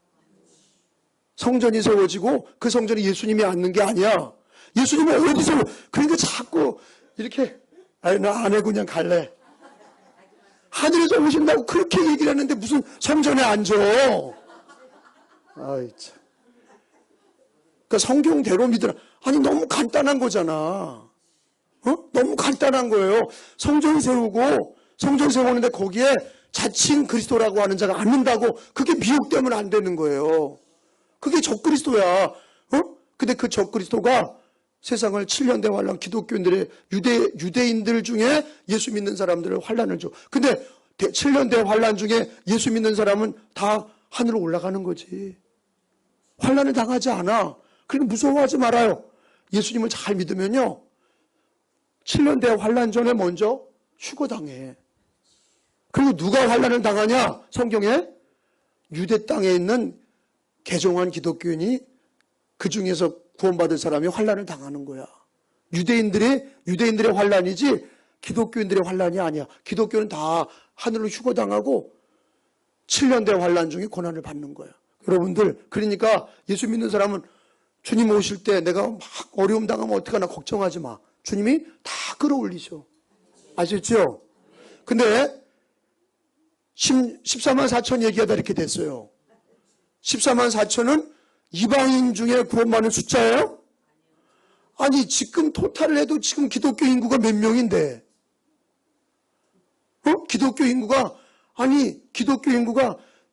성전이 세워지고 그 성전이 예수님이 앉는 게 아니야. 예수님은 어디서, 그러니까 자꾸 이렇게, 나 안 해, 그냥 갈래. 하늘에서 오신다고 그렇게 얘기를 하는데 무슨 성전에 앉아. 아이, 참. 그러니까 성경대로 믿으라. 아니, 너무 간단한 거잖아. 너무 간단한 거예요. 성전 세우는데 거기에 자칭 그리스도라고 하는 자가 앉는다고 그게 미혹되면 안 되는 거예요. 그게 적그리스도야. 근데 그 적그리스도가 세상을 7년대 환란, 기독교인들의 유대인들 중에 예수 믿는 사람들을 환란을 줘. 근데 7년대 환란 중에 예수 믿는 사람은 다 하늘로 올라가는 거지. 환란을 당하지 않아. 그러니까 무서워하지 말아요. 예수님을 잘 믿으면요, 7년대 환란 전에 먼저 휴거당해. 그리고 누가 환란을 당하냐? 성경에 유대 땅에 있는 개종한 기독교인이 그 중에서 구원받을 사람이 환란을 당하는 거야. 유대인들의 환란이지 기독교인들의 환란이 아니야. 기독교는 다 하늘로 휴거당하고 7년대 환란 중에 고난을 받는 거야. 여러분들, 그러니까 예수 믿는 사람은 주님 오실 때 내가 막 어려움 당하면 어떡하나 걱정하지 마. 주님이 다 끌어올리셔. 아셨죠? 근데 14만 4천 얘기하다 이렇게 됐어요. 14만 4천은 이방인 중에 구원받는 숫자예요? 아니, 지금 토탈을 해도 지금 기독교 인구가 몇 명인데, 기독교 인구가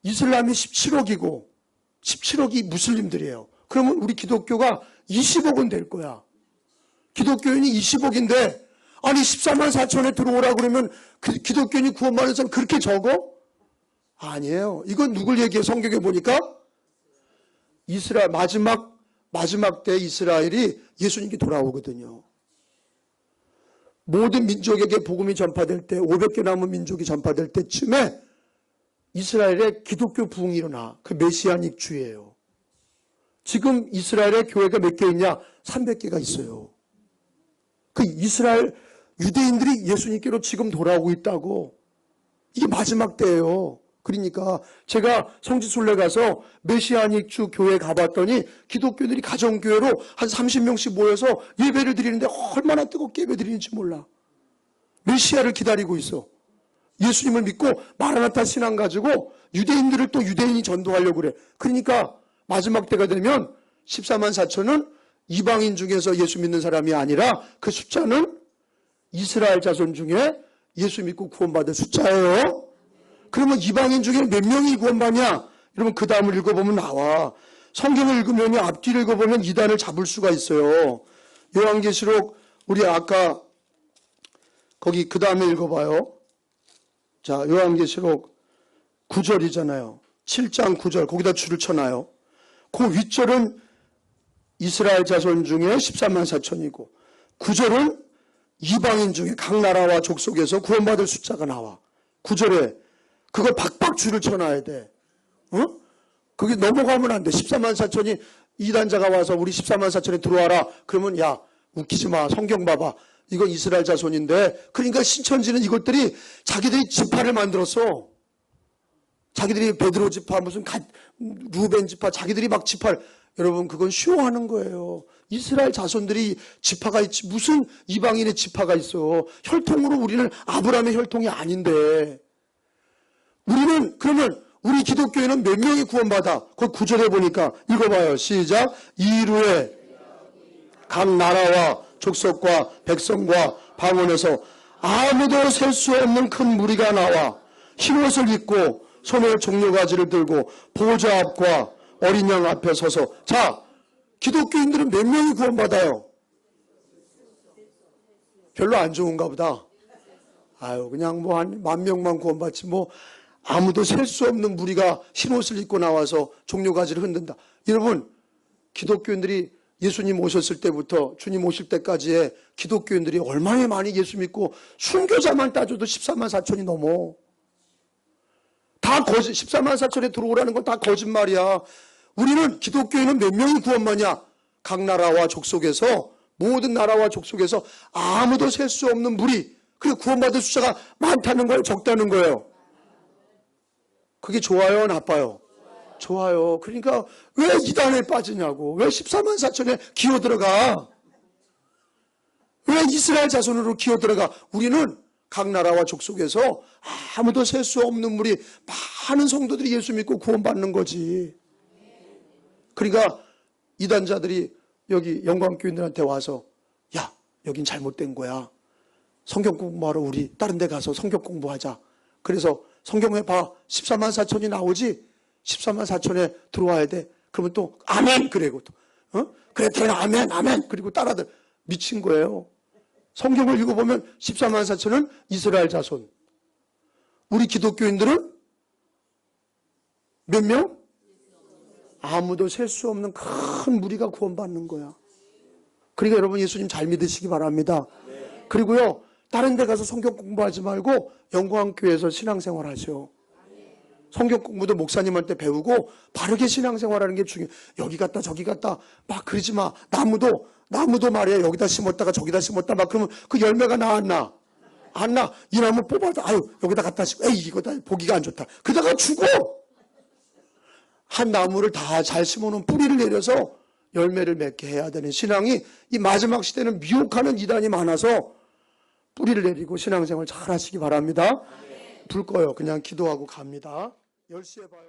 이슬람이 17억이고 17억이 무슬림들이에요. 그러면 우리 기독교가 20억은 될 거야. 기독교인이 20억인데 아니 14만 4천에 들어오라 그러면 그 기독교인이 구원받는 사람 그렇게 적어? 아니에요. 이건 누굴 얘기해? 성경에 보니까 이스라엘 마지막 때 이스라엘이 예수님께 돌아오거든요. 모든 민족에게 복음이 전파될 때, 500개 남은 민족이 전파될 때쯤에 이스라엘의 기독교 부흥이 일어나. 그 메시아닉 주예요. 지금 이스라엘의 교회가 몇 개 있냐? 300개가 있어요. 그 이스라엘 유대인들이 예수님께로 지금 돌아오고 있다고. 이게 마지막 때예요. 그러니까 제가 성지순례 가서 메시아닉 주 교회 가봤더니 기독교인들이 가정교회로 한 30명씩 모여서 예배를 드리는데 얼마나 뜨겁게 예배 드리는지 몰라. 메시아를 기다리고 있어. 예수님을 믿고 마라나타 신앙 가지고 유대인들을 또 유대인이 전도하려고 그래. 그러니까 마지막 때가 되면 14만 4천은 이방인 중에서 예수 믿는 사람이 아니라 그 숫자는 이스라엘 자손 중에 예수 믿고 구원받은 숫자예요. 그러면 이방인 중에 몇 명이 구원받냐? 여러분 그 다음을 읽어보면 나와. 성경을 읽으면 앞뒤를 읽어보면 이단을 잡을 수가 있어요. 요한계시록 우리 아까 거기 그 다음에 읽어봐요. 자, 요한계시록 9절이잖아요. 7장 9절 거기다 줄을 쳐놔요. 그 윗절은 이스라엘 자손 중에 14만 4천이고 9절은 이방인 중에 각 나라와 족속에서 구원받을 숫자가 나와. 9절에 그걸 박박 줄을 쳐놔야 돼. 그게 넘어가면 안 돼. 14만 4천이 이단자가 와서 우리 14만 4천에 들어와라. 그러면 야, 웃기지 마. 성경 봐봐. 이건 이스라엘 자손인데. 그러니까 신천지는 이것들이 자기들이 지파를 만들었어. 자기들이 베드로 지파, 무슨 루벤 지파, 자기들이 막 지파를. 여러분 그건 쇼하는 거예요. 이스라엘 자손들이 지파가 있지 무슨 이방인의 지파가 있어. 혈통으로 우리는 아브라함의 혈통이 아닌데. 우리는 그러면 우리 기독교회는 몇 명이 구원받아? 그 9절에 보니까 읽어봐요. 시작. 이루에 각 나라와 족속과 백성과 방언에서 아무도 셀 수 없는 큰 무리가 나와 흰옷을 입고 손에 종려가지를 들고 보좌 앞과 어린 양 앞에 서서. 자, 기독교인들은 몇 명이 구원받아요? 별로 안 좋은가 보다. 아유, 그냥 뭐 한 10,000명만 구원받지 뭐 아무도 셀 수 없는 무리가 흰옷을 입고 나와서 종려가지를 흔든다. 여러분, 기독교인들이 예수님 오셨을 때부터 주님 오실 때까지의 기독교인들이 얼마나 많이 예수 믿고 순교자만 따져도 14만 4천이 넘어. 다 거짓, 14만 4천에 들어오라는 건 다 거짓말이야. 우리는 기독교인은 몇 명이 구원받냐? 각 나라와 족속에서, 모든 나라와 족속에서 아무도 셀 수 없는 무리, 그리고 구원받을 숫자가 많다는 거예요, 적다는 거예요? 그게 좋아요, 나빠요? 좋아요. 그러니까 왜 이단에 빠지냐고. 왜 14만 4천에 기어 들어가? 왜 이스라엘 자손으로 기어 들어가? 우리는 각 나라와 족속에서 아무도 셀 수 없는 무리, 많은 성도들이 예수 믿고 구원받는 거지. 그러니까 이단자들이 여기 영광교인들한테 와서, 야, 여긴 잘못된 거야. 성경 공부하러 우리 다른 데 가서 성경 공부하자. 그래서 성경에 봐, 14만 4천이 나오지? 14만 4천에 들어와야 돼. 그러면 또 아멘 그래고 또 그래 대나 아멘 아멘 그리고 따라들 미친 거예요. 성경을 읽어보면 14만 4천은 이스라엘 자손. 우리 기독교인들은 몇 명? 아무도 셀 수 없는 큰 무리가 구원받는 거야. 그러니까 여러분 예수님 잘 믿으시기 바랍니다. 그리고요, 다른 데 가서 성경 공부하지 말고 영광교회에서 신앙생활 하셔. 성경 공부도 목사님한테 배우고 바르게 신앙생활하는 게 중요해. 여기 갔다 저기 갔다 막 그러지 마. 나무도 말이야. 여기다 심었다가 저기다 심었다 막 그러면 그 열매가 나왔나? 안 나. 이 나무 뽑아서 아유 여기다 갖다 심고 에이 이거다 보기가 안 좋다. 그러다가 죽어. 한 나무를 다 잘 심어놓은 뿌리를 내려서 열매를 맺게 해야 되는 신앙이 이 마지막 시대는 미혹하는 이단이 많아서 뿌리를 내리고 신앙생활 잘 하시기 바랍니다. 불 꺼요. 그냥 기도하고 갑니다. 10시에 봐요.